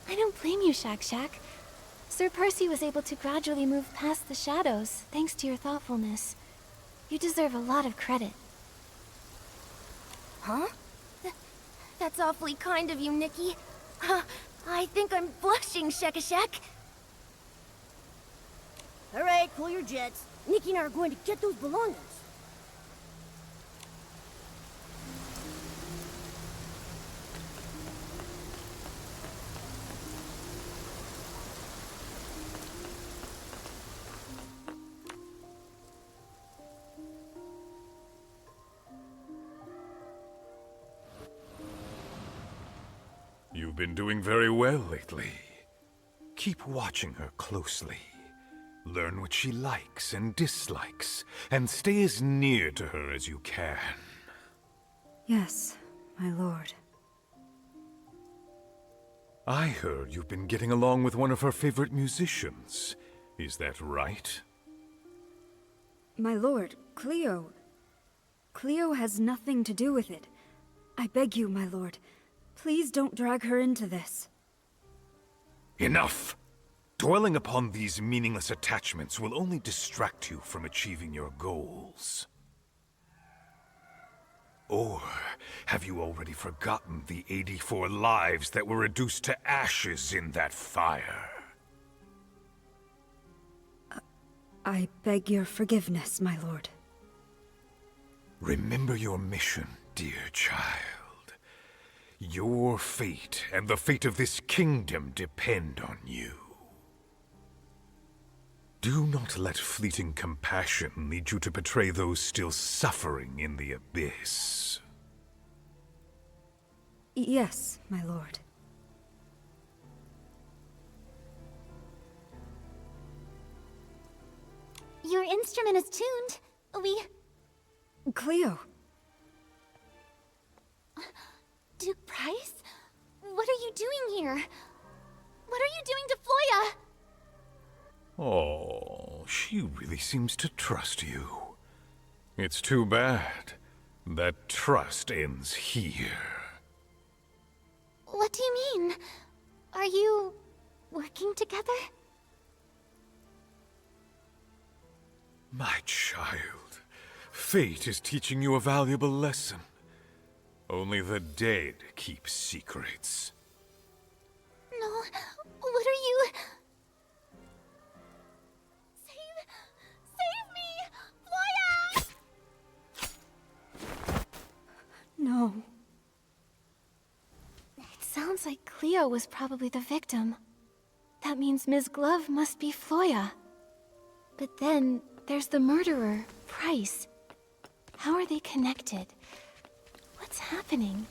I don't blame you, Shak. Sir Percy was able to gradually move past the shadows, thanks to your thoughtfulness. You deserve a lot of credit. Huh? That's awfully kind of you, Nikki. I think I'm blushing, Shakashak. Alright, cool your jets. Nikki and I are going to get those belongings. You've been doing very well lately. Keep watching her closely. Learn what she likes and dislikes, and stay as near to her as you can. Yes, my lord. I heard you've been getting along with one of her favorite musicians. Is that right? My lord, Cleo. Cleo has nothing to do with it. I beg you, my lord, please don't drag her into this. Enough! Dwelling upon these meaningless attachments will only distract you from achieving your goals. Or have you already forgotten the 84 lives that were reduced to ashes in that fire? I beg your forgiveness, my lord. Remember your mission, dear child. Your fate and the fate of this kingdom depend on you. Do not let fleeting compassion lead you to betray those still suffering in the abyss. Yes, my lord. your instrument is tuned. Cleo. Duke Price? What are you doing here? What are you doing to Floya? Oh, she really seems to trust you. It's too bad that trust ends here. What do you mean? Are you working together? My child, fate is teaching you a valuable lesson. Only the dead keep secrets. No, what are you... Save me! Floya! No. It sounds like Cleo was probably the victim. That means Ms. Glove must be Floya. But then, there's the murderer, Price. How are they connected? What's happening?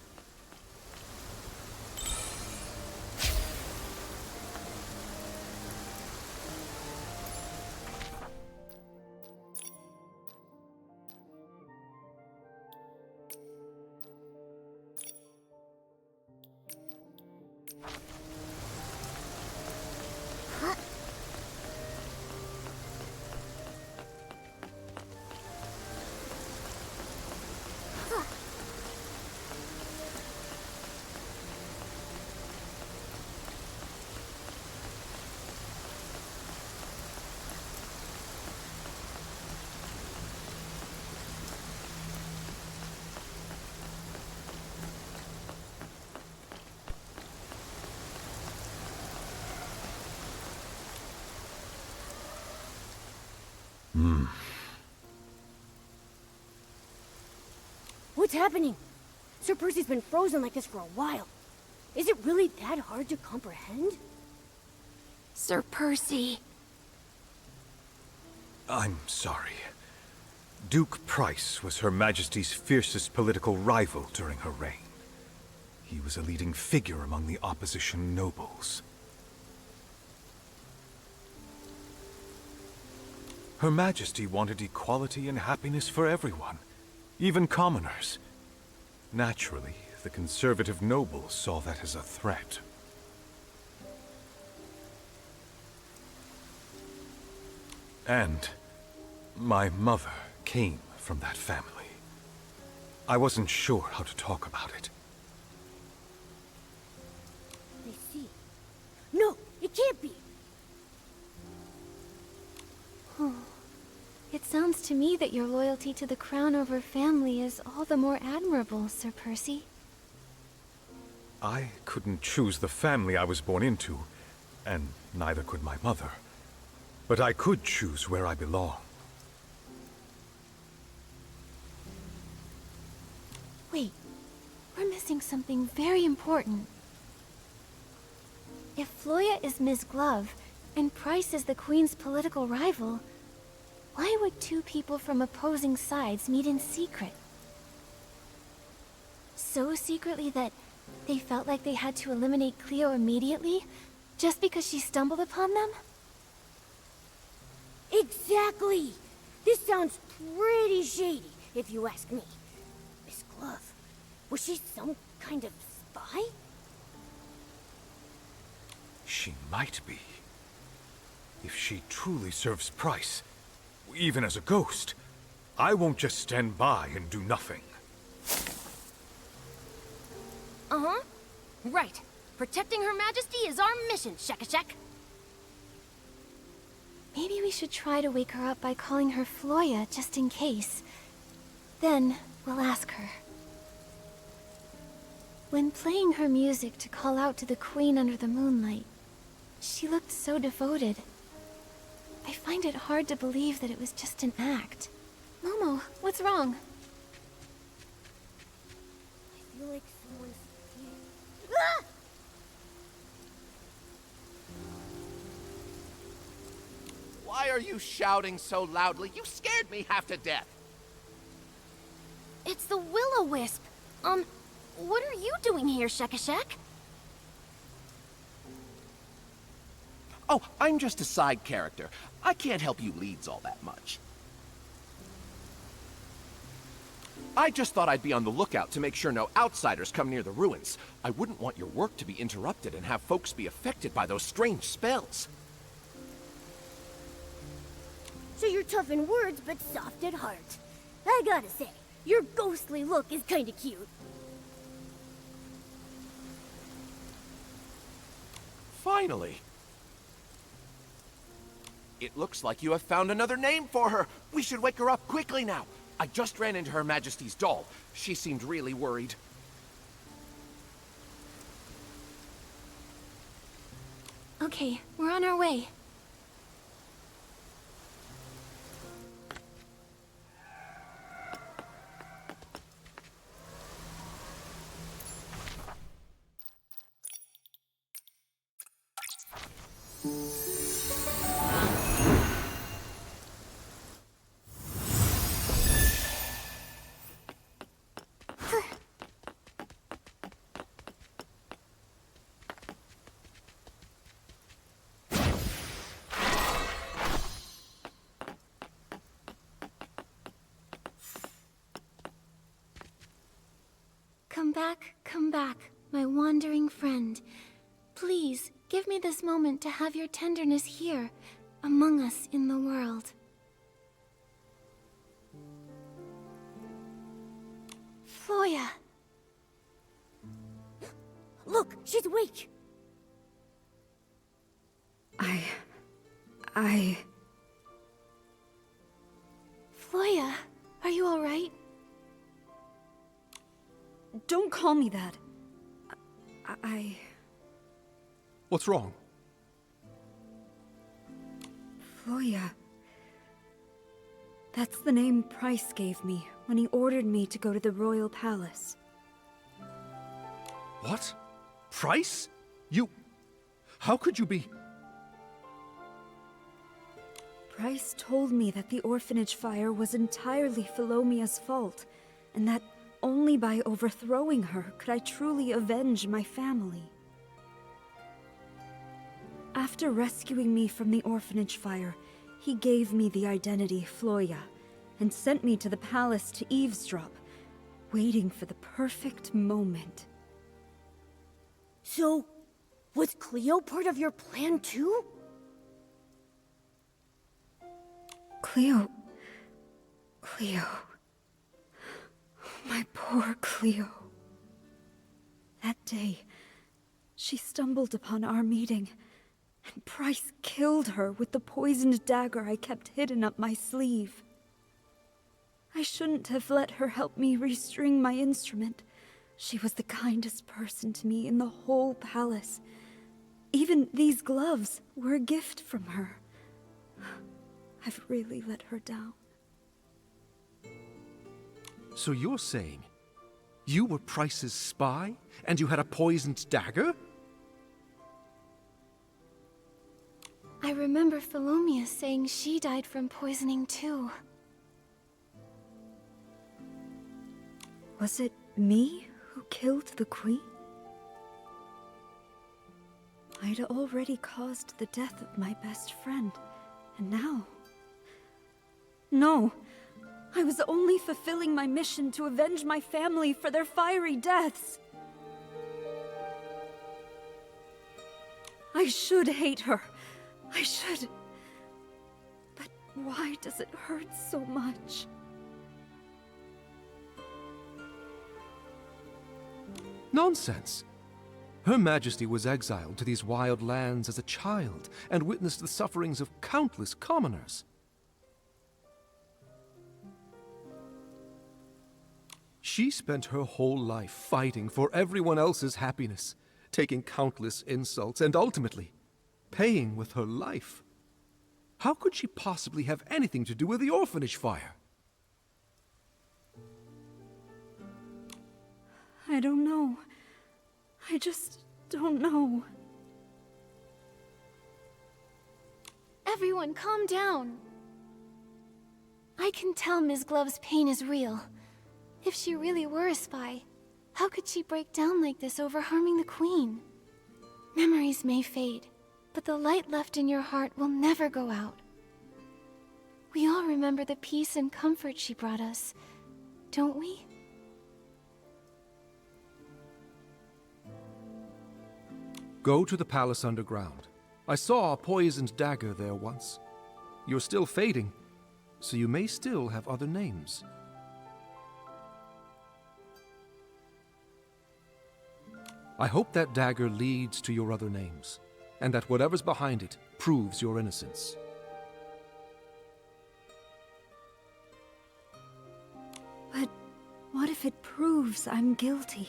What's happening? Sir Percy's been frozen like this for a while. Is it really that hard to comprehend? Sir Percy. I'm sorry. Duke Price was Her Majesty's fiercest political rival during her reign. He was a leading figure among the opposition nobles. Her Majesty wanted equality and happiness for everyone, even commoners. Naturally, the conservative nobles saw that as a threat. And my mother came from that family. I wasn't sure how to talk about it. I see. No, it can't be! It sounds to me that your loyalty to the Crown over family is all the more admirable, Sir Percy. I couldn't choose the family I was born into, and neither could my mother. But I could choose where I belong. Wait, we're missing something very important. If Floya is Ms. Glove, and Price is the Queen's political rival, why would two people from opposing sides meet in secret? So secretly that they felt like they had to eliminate Cleo immediately, just because she stumbled upon them? Exactly! This sounds pretty shady, if you ask me. Miss Glove, was she some kind of spy? She might be. If she truly serves Price, even as a ghost, I won't just stand by and do nothing. Uh-huh. Right. Protecting Her Majesty is our mission, Shekashek. Maybe we should try to wake her up by calling her Floya, just in case. Then, we'll ask her. When playing her music to call out to the Queen under the moonlight, she looked so devoted. I find it hard to believe that it was just an act. Momo, what's wrong? I feel like someone's... Ah! Why are you shouting so loudly? You scared me half to death. It's the Will-O-Wisp. What are you doing here, Shekashek? Oh, I'm just a side character. I can't help you leads all that much. I just thought I'd be on the lookout to make sure no outsiders come near the ruins. I wouldn't want your work to be interrupted and have folks be affected by those strange spells. So you're tough in words, but soft at heart. I gotta say, your ghostly look is kinda cute. Finally. It looks like you have found another name for her. We should wake her up quickly now. I just ran into Her Majesty's doll. She seemed really worried. Okay, we're on our way. Come back, my wandering friend. Please, give me this moment to have your tenderness here, among us in the world. Floya! Look, she's awake! Floya, are you alright? Don't call me that. What's wrong? Floya. That's the name Price gave me when he ordered me to go to the royal palace. What? Price? You... How could you be... Price told me that the orphanage fire was entirely Philomea's fault, and that only by overthrowing her could I truly avenge my family. After rescuing me from the orphanage fire, he gave me the identity Floya, and sent me to the palace to eavesdrop, waiting for the perfect moment. So, was Cleo part of your plan too? Cleo... My poor Cleo. That day, she stumbled upon our meeting, and Price killed her with the poisoned dagger I kept hidden up my sleeve. I shouldn't have let her help me restring my instrument. She was the kindest person to me in the whole palace. Even these gloves were a gift from her. I've really let her down. So you're saying you were Price's spy, and you had a poisoned dagger? I remember Philomea saying she died from poisoning too. Was it me who killed the queen? I'd already caused the death of my best friend, and now... No! I was only fulfilling my mission to avenge my family for their fiery deaths. I should hate her. I should. But why does it hurt so much? Nonsense! Her Majesty was exiled to these wild lands as a child and witnessed the sufferings of countless commoners. She spent her whole life fighting for everyone else's happiness, taking countless insults, and ultimately, paying with her life. How could she possibly have anything to do with the orphanage fire? I don't know. I just don't know. Everyone, calm down. I can tell Ms. Glove's pain is real. If she really were a spy, how could she break down like this over harming the Queen? Memories may fade, but the light left in your heart will never go out. remember the peace and comfort she brought us, don't we? Go to the palace underground. I saw a poisoned dagger there once. You're still fading, so you may still have other names. I hope that dagger leads to your other names, and that whatever's behind it proves your innocence. But what if it proves I'm guilty?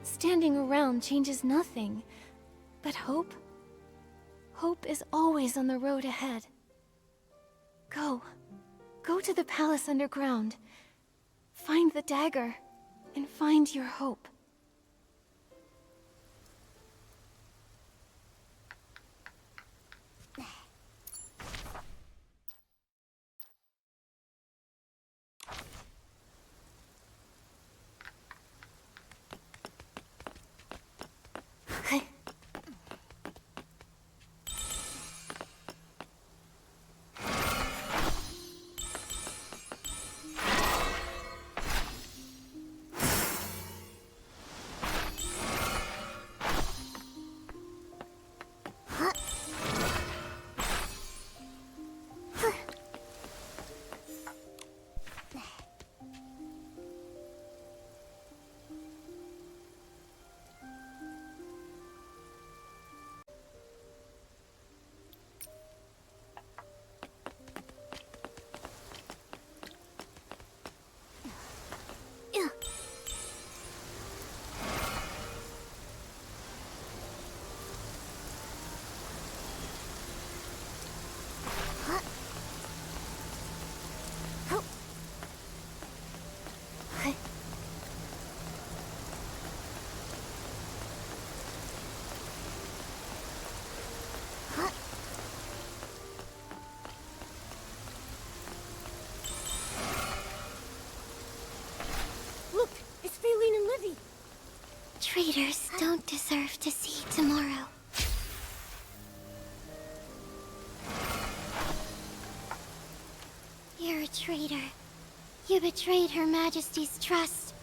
Standing around changes nothing. But hope? Hope is always on the road ahead. Go. Go to the palace underground. Find the dagger, and find your hope. Traitors don't deserve to see tomorrow. You're a traitor. You betrayed Her Majesty's trust.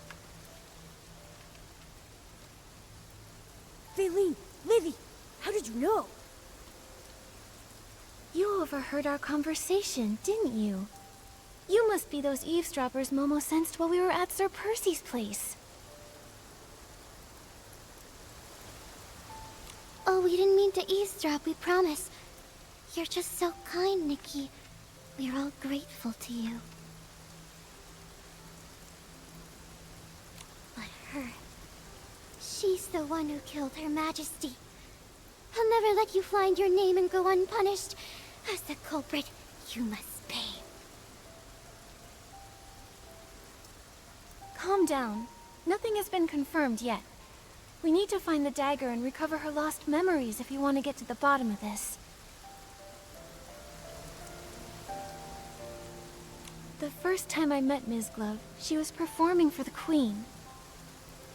Feline, Livy, how did you know? You overheard our conversation, didn't you? You must be those eavesdroppers Momo sensed while we were at Sir Percy's place. Oh, we didn't mean to eavesdrop, we promise. You're just so kind, Nikki. We're all grateful to you. But her... she's the one who killed Her Majesty. I'll never let you find your name and go unpunished. As the culprit, you must pay. Calm down. Nothing has been confirmed yet. We need to find the dagger and recover her lost memories if you want to get to the bottom of this. The first time I met Ms. Glove, she was performing for the Queen.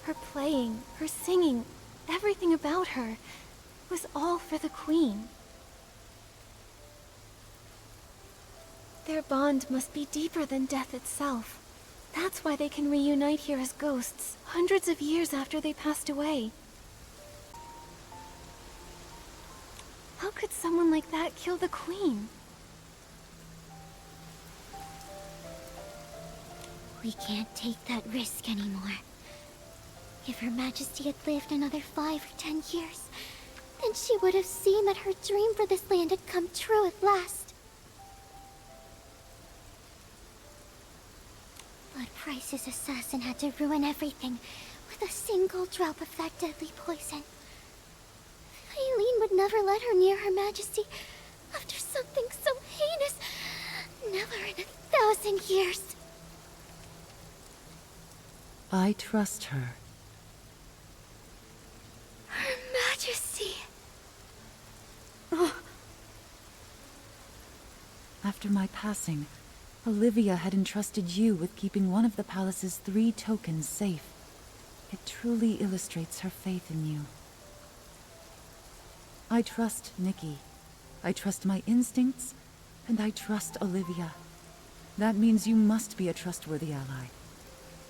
Her playing, her singing, everything about her was all for the Queen. Their bond must be deeper than death itself. That's why they can reunite here as ghosts, hundreds of years after they passed away. How could someone like that kill the Queen? We can't take that risk anymore. If Her Majesty had lived another 5 or 10 years, then she would have seen that her dream for this land had come true at last. But Price's assassin had to ruin everything with a single drop of that deadly poison. Eileen would never let her near Her Majesty after something so heinous. Never in 1,000 years. I trust her. Her Majesty. After my passing, Olivia had entrusted you with keeping one of the palace's 3 tokens safe. It truly illustrates her faith in you. I trust Nikki. I trust my instincts, and I trust Olivia. That means you must be a trustworthy ally.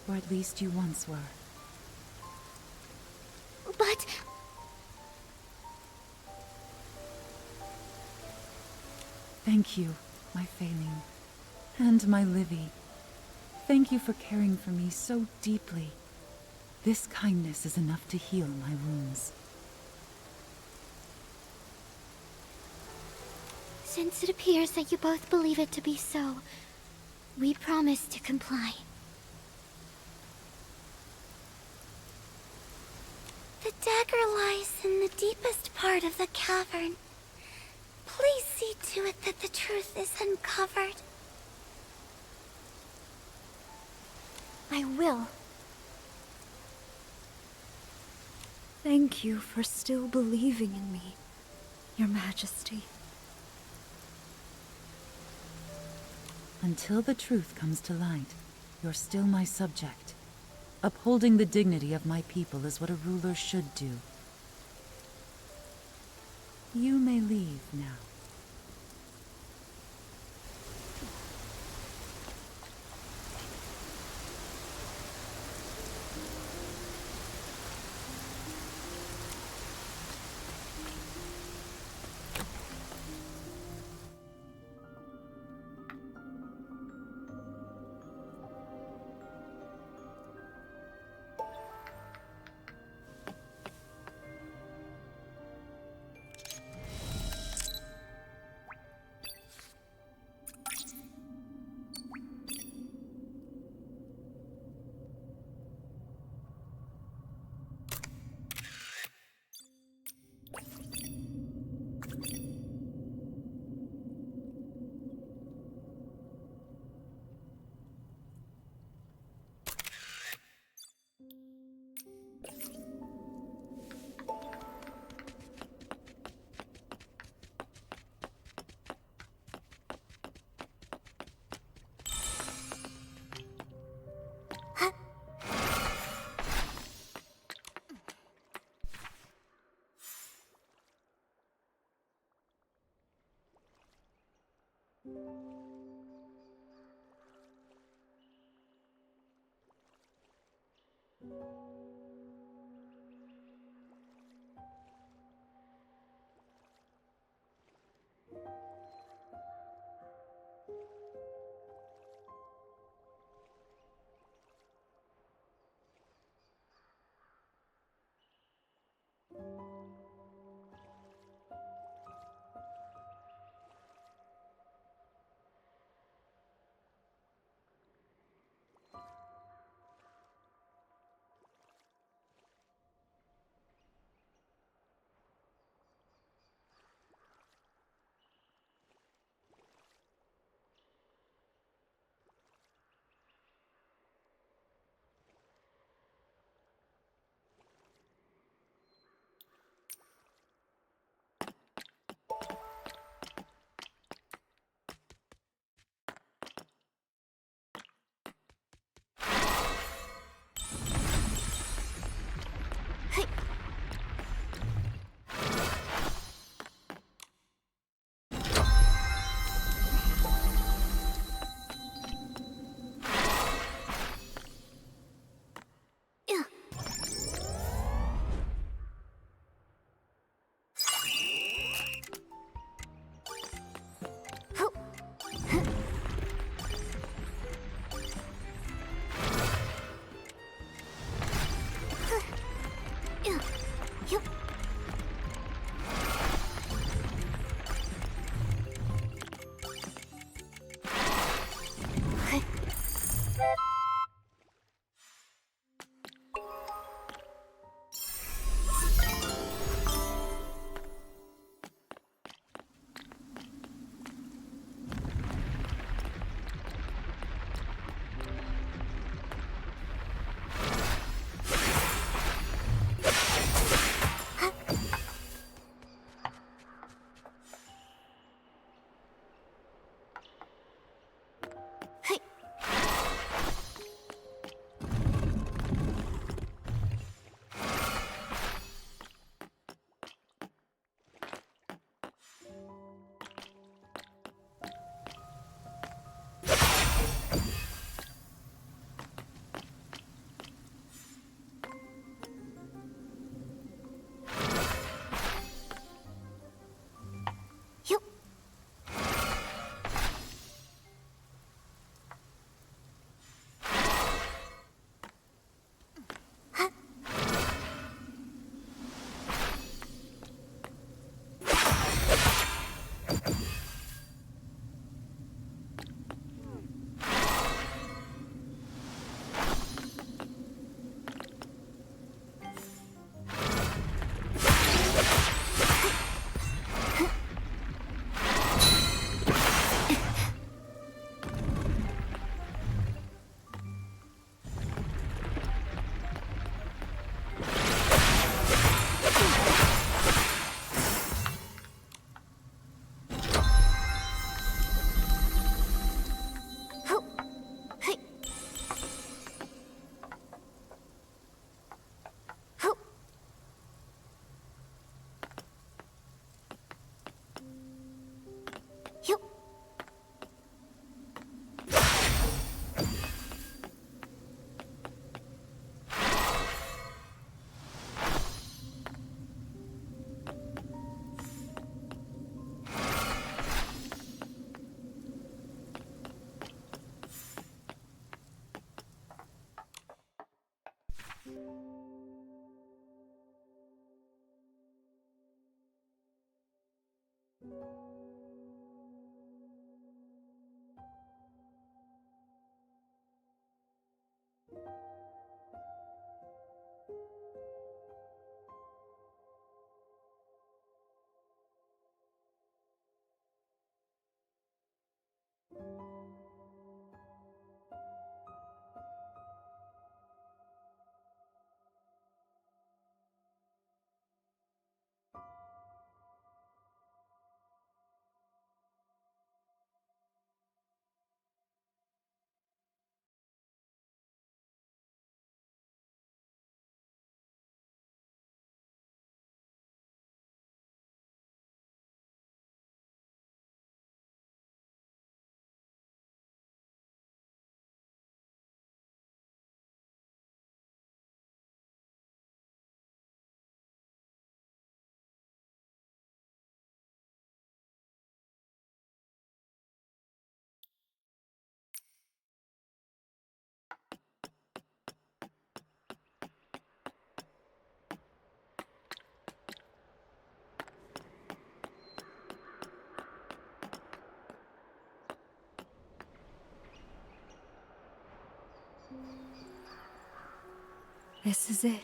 Or at least you once were. But... Thank you, my Feline. And my Livy. Thank you for caring for me so deeply. This kindness is enough to heal my wounds. Since it appears that you both believe it to be so, we promise to comply. The dagger lies in the deepest part of the cavern. Please see to it that the truth is uncovered. I will. Thank you for still believing in me, Your Majesty. Until the truth comes to light, you're still my subject. Upholding the dignity of my people is what a ruler should do. You may leave now. This is it.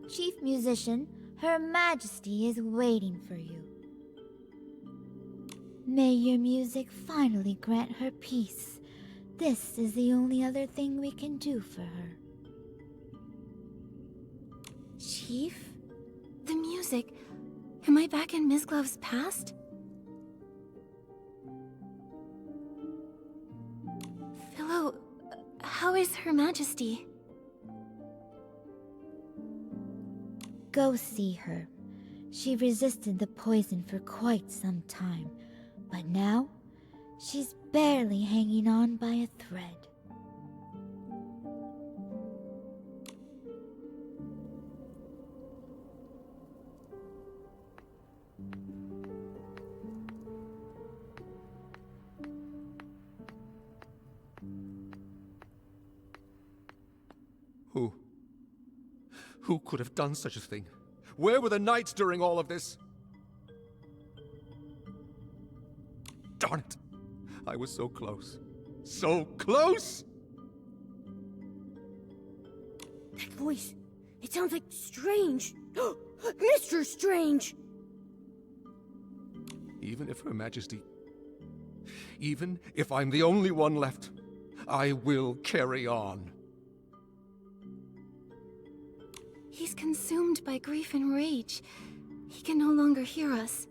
Chief Musician, Her Majesty is waiting for you. May your music finally grant her peace. This is the only other thing we can do for her. Chief? The music. Am I back in Ms. Glove's past? Philo, how is Her Majesty? Go see her. She resisted the poison for quite some time, but now she's barely hanging on by a thread. Who could have done such a thing? Where were the knights during all of this? Darn it! I was so close. So close! That voice, it sounds like Strange. Mr. Strange! Even if Her Majesty... Even if I'm the only one left, I will carry on. He's consumed by grief and rage. He can no longer hear us.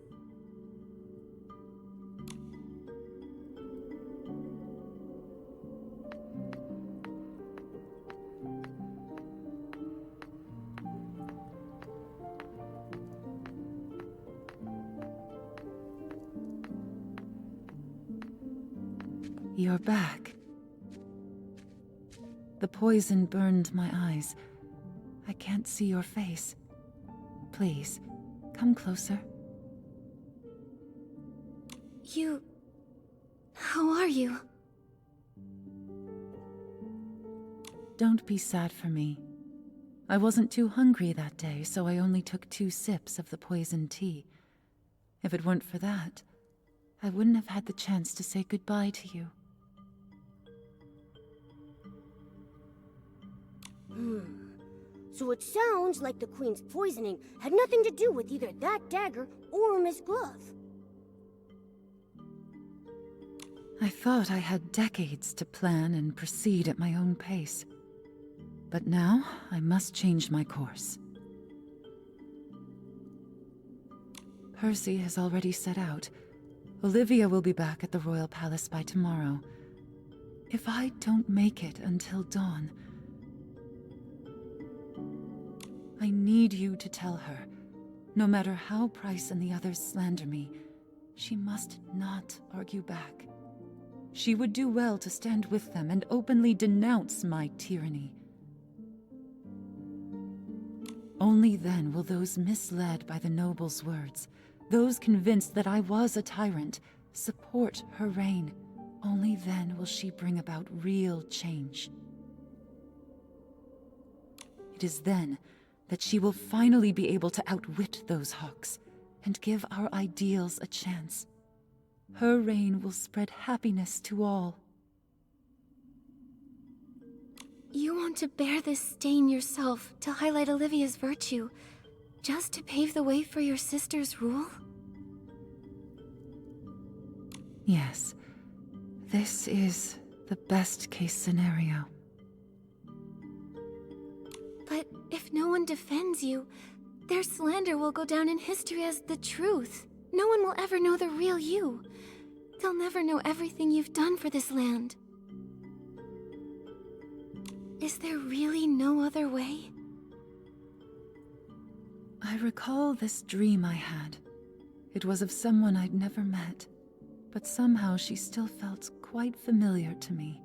You're back. The poison burned my eyes. I can't see your face. Please, come closer. You... How are you? Don't be sad for me. I wasn't too hungry that day, so I only took 2 sips of the poison tea. If it weren't for that, I wouldn't have had the chance to say goodbye to you. So it sounds like the Queen's poisoning had nothing to do with either that dagger or Miss Glove. I thought I had decades to plan and proceed at my own pace. But now, I must change my course. Percy has already set out. Olivia will be back at the Royal Palace by tomorrow. If I don't make it until dawn, I need you to tell her, no matter how Price and the others slander me, she must not argue back. She would do well to stand with them and openly denounce my tyranny. Only then will those misled by the noble's words, those convinced that I was a tyrant, support her reign. Only then will she bring about real change. It is then that she will finally be able to outwit those hawks and give our ideals a chance. Her reign will spread happiness to all. You want to bear this stain yourself to highlight Olivia's virtue, just to pave the way for your sister's rule? Yes, this is the best-case scenario. But if no one defends you, their slander will go down in history as the truth. No one will ever know the real you. They'll never know everything you've done for this land. Is there really no other way? I recall this dream I had. It was of someone I'd never met, but somehow she still felt quite familiar to me.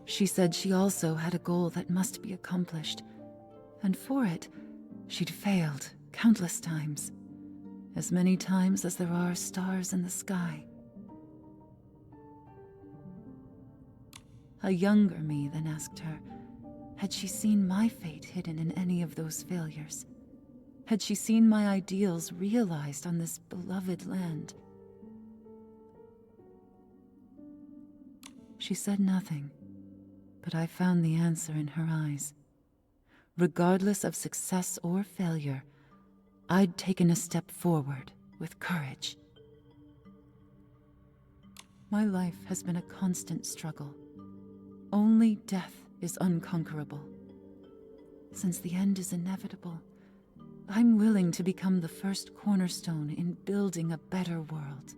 She said she also had a goal that must be accomplished, and for it, she'd failed countless times, as many times as there are stars in the sky. A younger me then asked her, had she seen my fate hidden in any of those failures? Had she seen my ideals realized on this beloved land? She said nothing, but I found the answer in her eyes. Regardless of success or failure, I'd taken a step forward with courage. My life has been a constant struggle. Only death is unconquerable. Since the end is inevitable, I'm willing to become the first cornerstone in building a better world.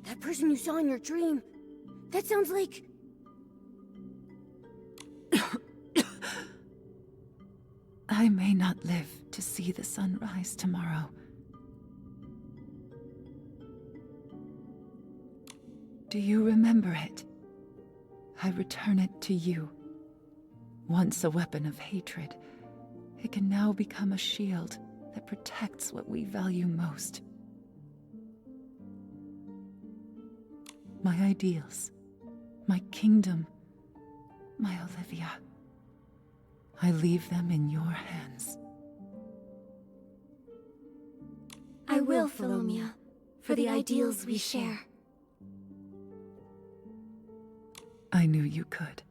That person you saw in your dream, that sounds like... I may not live to see the sunrise tomorrow. Do you remember it? I return it to you. Once a weapon of hatred, it can now become a shield that protects what we value most. My ideals, my kingdom, my Olivia. I leave them in your hands. I will, Philomia, for the ideals we share. I knew you could.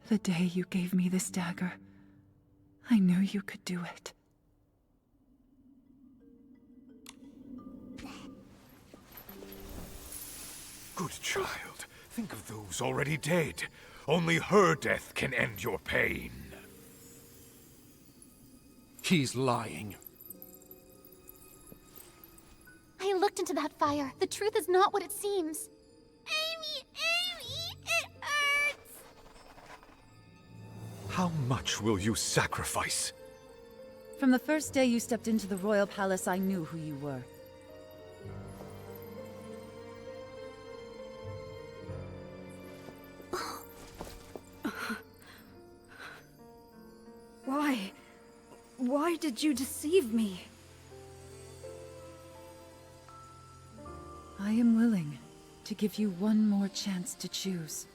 The day you gave me this dagger, I knew you could do it. Good child, think of those already dead. Only her death can end your pain. He's lying. I looked into that fire. The truth is not what it seems. Amy, it hurts! How much will you sacrifice? From the first day you stepped into the royal palace, I knew who you were. Why? Why did you deceive me? I am willing to give you one more chance to choose.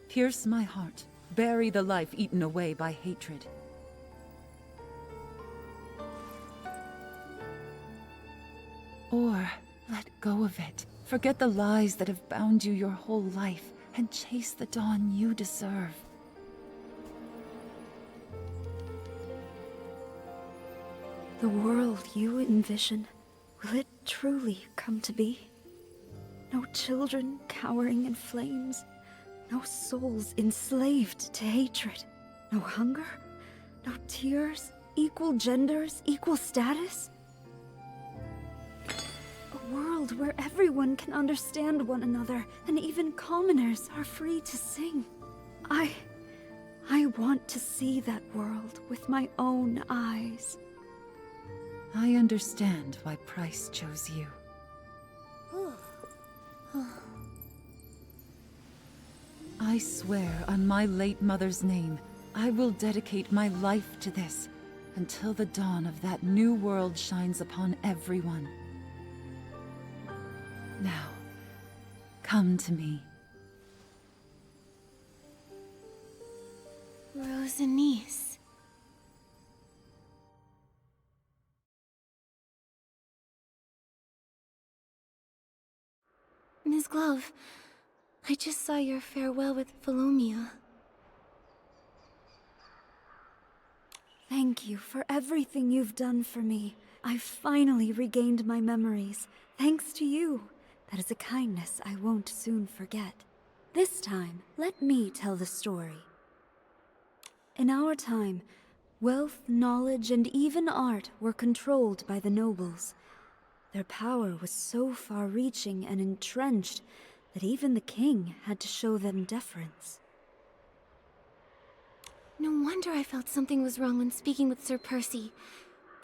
Pierce my heart, bury the life eaten away by hatred. Or let go of it. Forget the lies that have bound you your whole life and chase the dawn you deserve. The world you envision, will it truly come to be? No children cowering in flames, no souls enslaved to hatred, no hunger, no tears, equal genders, equal status? A world where everyone can understand one another, and even commoners are free to sing. I want to see that world with my own eyes. I understand why Price chose you. I swear on my late mother's name, I will dedicate my life to this until the dawn of that new world shines upon everyone. Now, come to me. Rosanice. Ms. Glove, I just saw your farewell with Philomia. Thank you for everything you've done for me. I've finally regained my memories, thanks to you. That is a kindness I won't soon forget. This time, let me tell the story. In our time, wealth, knowledge, and even art were controlled by the nobles. Their power was so far-reaching and entrenched that even the king had to show them deference. No wonder I felt something was wrong when speaking with Sir Percy.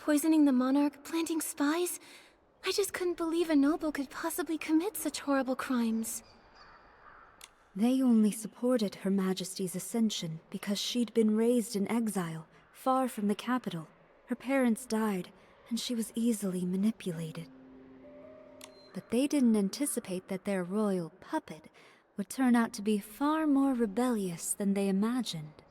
Poisoning the monarch, planting spies. I just couldn't believe a noble could possibly commit such horrible crimes. They only supported Her Majesty's ascension because she'd been raised in exile, far from the capital. Her parents died, and she was easily manipulated. But they didn't anticipate that their royal puppet would turn out to be far more rebellious than they imagined.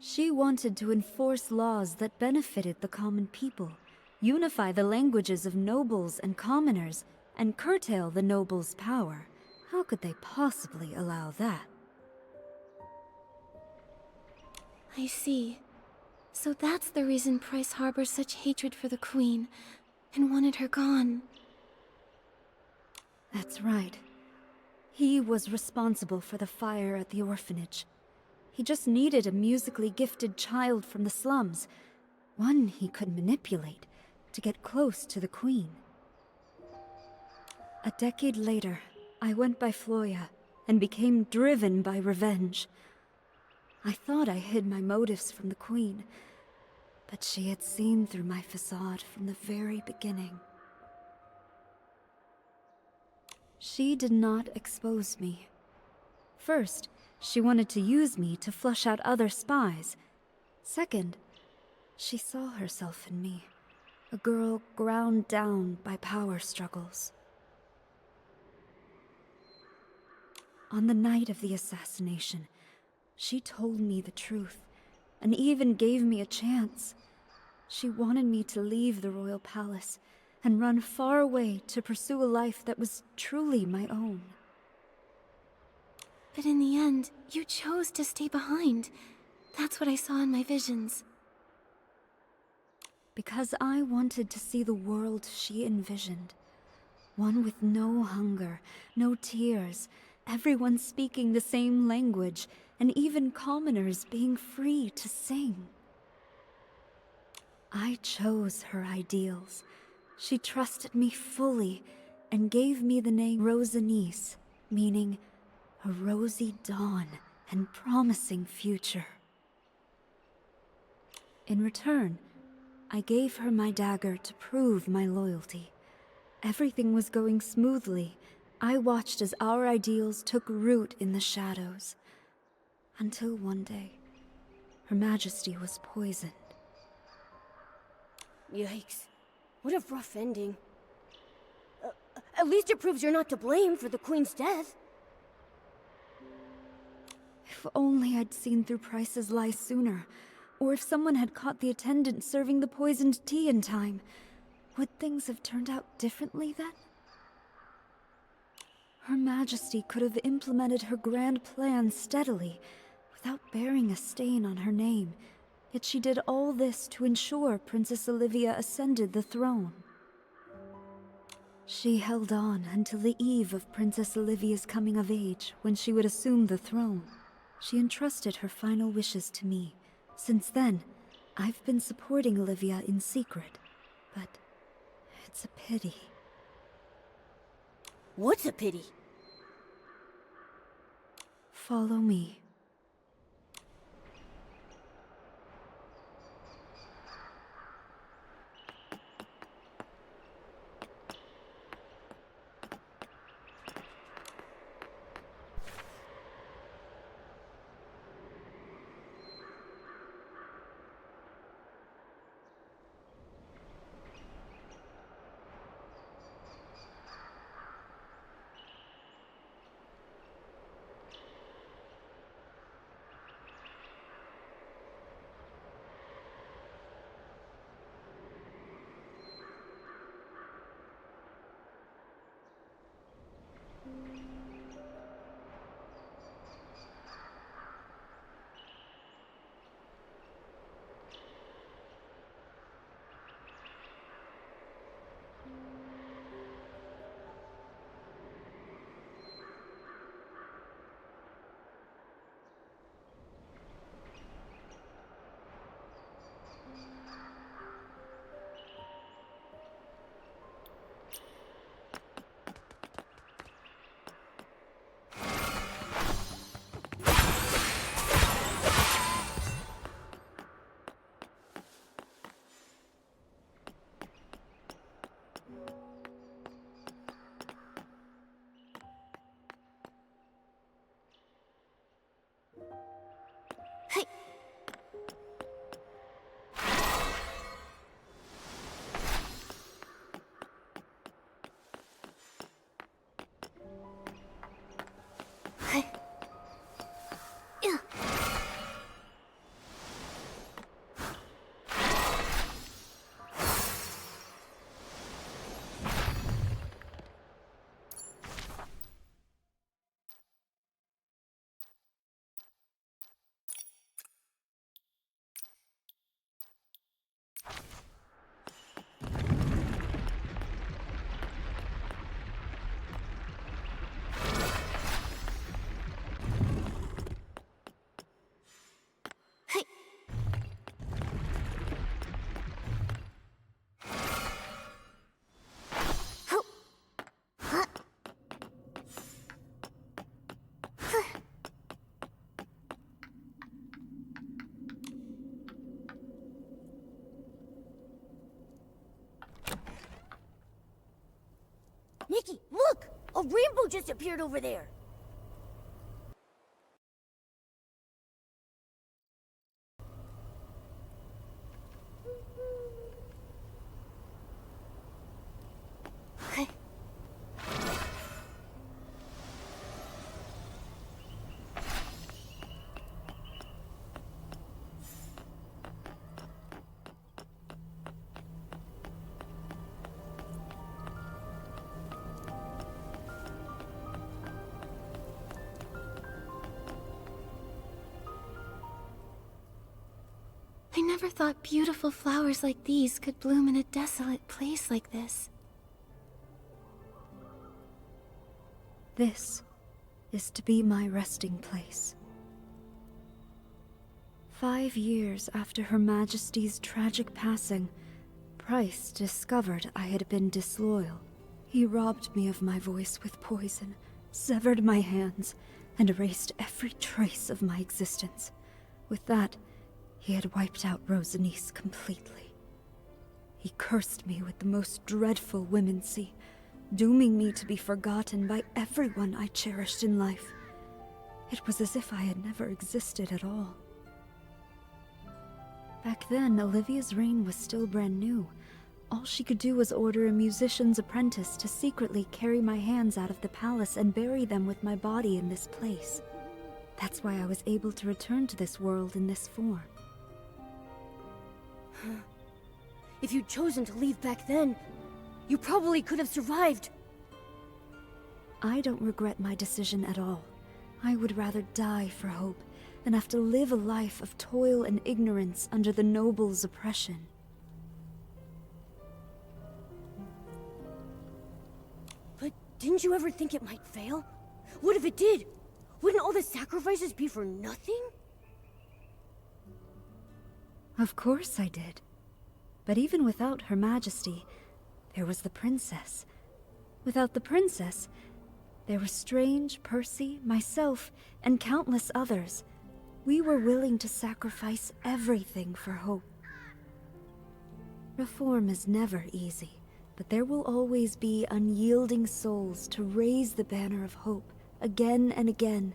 She wanted to enforce laws that benefited the common people, unify the languages of nobles and commoners, and curtail the nobles' power. How could they possibly allow that? I see. So that's the reason Price harbors such hatred for the Queen, and wanted her gone. That's right. He was responsible for the fire at the orphanage. He just needed a musically gifted child from the slums, one he could manipulate to get close to the Queen. A decade later, I went by Floya and became driven by revenge. I thought I hid my motives from the Queen, but she had seen through my facade from the very beginning. She did not expose me. First, she wanted to use me to flush out other spies. Second, she saw herself in me, a girl ground down by power struggles. On the night of the assassination, she told me the truth, and even gave me a chance. She wanted me to leave the royal palace and run far away to pursue a life that was truly my own. But in the end, you chose to stay behind. That's what I saw in my visions. Because I wanted to see the world she envisioned. One with no hunger, no tears, everyone speaking the same language, and even commoners being free to sing. I chose her ideals. She trusted me fully and gave me the name Rosanice, meaning a rosy dawn and promising future. In return, I gave her my dagger to prove my loyalty. Everything was going smoothly. I watched as our ideals took root in the shadows. Until one day, Her Majesty was poisoned. Yikes. What a rough ending. At least it proves you're not to blame for the Queen's death. If only I'd seen through Price's lies sooner, or if someone had caught the attendant serving the poisoned tea in time. Would things have turned out differently then? Her Majesty could have implemented her grand plan steadily, without bearing a stain on her name, yet she did all this to ensure Princess Olivia ascended the throne. She held on until the eve of Princess Olivia's coming of age, when she would assume the throne. She entrusted her final wishes to me. Since then, I've been supporting Olivia in secret, but it's a pity. What's a pity? Follow me. Nikki, look! A rainbow just appeared over there! I never thought beautiful flowers like these could bloom in a desolate place like this. This is to be my resting place. 5 years after Her Majesty's tragic passing, Price discovered I had been disloyal. He robbed me of my voice with poison, severed my hands, and erased every trace of my existence. With that, he had wiped out Rosanice completely. He cursed me with the most dreadful womancy, dooming me to be forgotten by everyone I cherished in life. It was as if I had never existed at all. Back then, Olivia's reign was still brand new. All she could do was order a musician's apprentice to secretly carry my hands out of the palace and bury them with my body in this place. That's why I was able to return to this world in this form. If you'd chosen to leave back then, you probably could have survived. I don't regret my decision at all. I would rather die for hope than have to live a life of toil and ignorance under the nobles' oppression. But didn't you ever think it might fail? What if it did? Wouldn't all the sacrifices be for nothing? Of course I did. But even without Her Majesty, there was the princess. Without the princess, there were Strange, Percy, myself, and countless others. We were willing to sacrifice everything for hope. Reform is never easy, but there will always be unyielding souls to raise the banner of hope again and again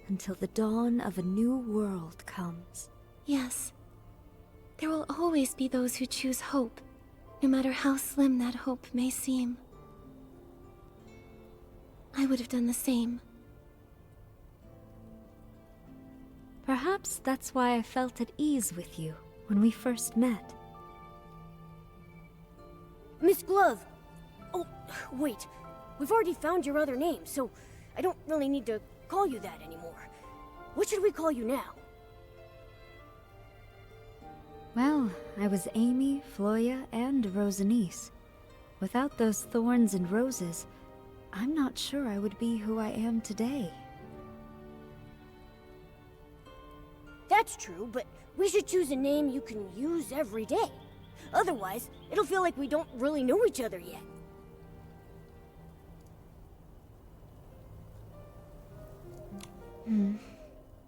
until the dawn of a new world comes. Yes. There will always be those who choose hope, no matter how slim that hope may seem. I would have done the same. Perhaps that's why I felt at ease with you when we first met. Miss Glove! Oh, wait. we've already found your other name, so I don't really need to call you that anymore. What should we call you now? Well, I was Amy, Floya, and Rosanice. Without those thorns and roses, I'm not sure I would be who I am today. That's true, but we should choose a name you can use every day. Otherwise, it'll feel like we don't really know each other yet.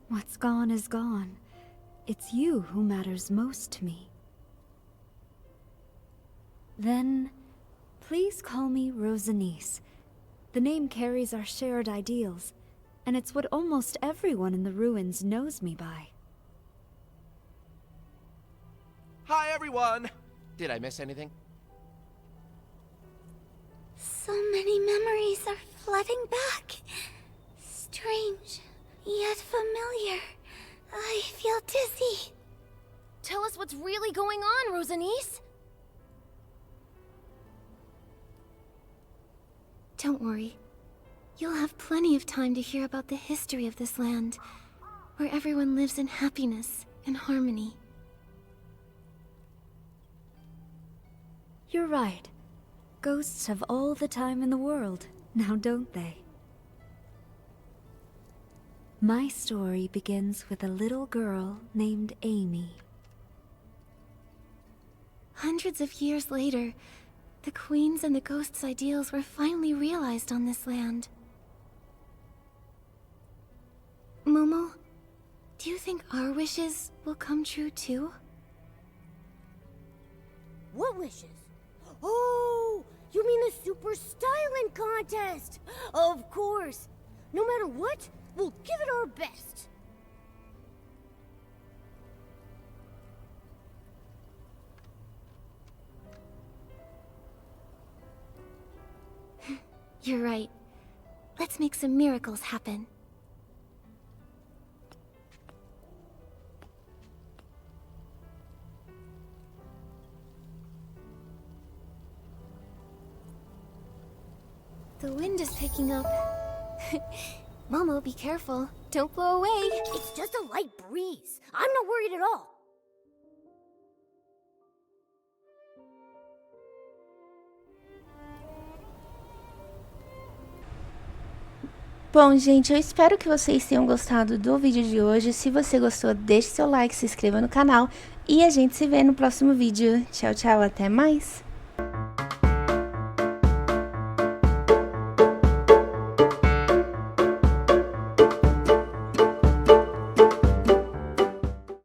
What's gone is gone. It's you who matters most to me. Then, please call me Rosanice. The name carries our shared ideals, and it's what almost everyone in the ruins knows me by. Hi, everyone! Did I miss anything? So many memories are flooding back. Strange, yet familiar. I feel dizzy. Tell us what's really going on, Rosanice. Don't worry. You'll have plenty of time to hear about the history of this land, where everyone lives in happiness and harmony. You're right. Ghosts have all the time in the world, now don't they? My story begins with a little girl named Amy. Hundreds of years later, the Queen's and the Ghost's ideals were finally realized on this land. Momo, do you think our wishes will come true too? What wishes? Oh, you mean the Super Styling Contest! Of course! No matter what, we'll give it our best! You're right. Let's make some miracles happen. The wind is picking up. Momo, be careful. Don't blow away. It's just a light breeze. I'm not worried at all. Bom, gente, eu espero que vocês tenham gostado do vídeo de hoje. Se você gostou, deixe seu like, se inscreva no canal e a gente se vê no próximo vídeo. Tchau, tchau, até mais!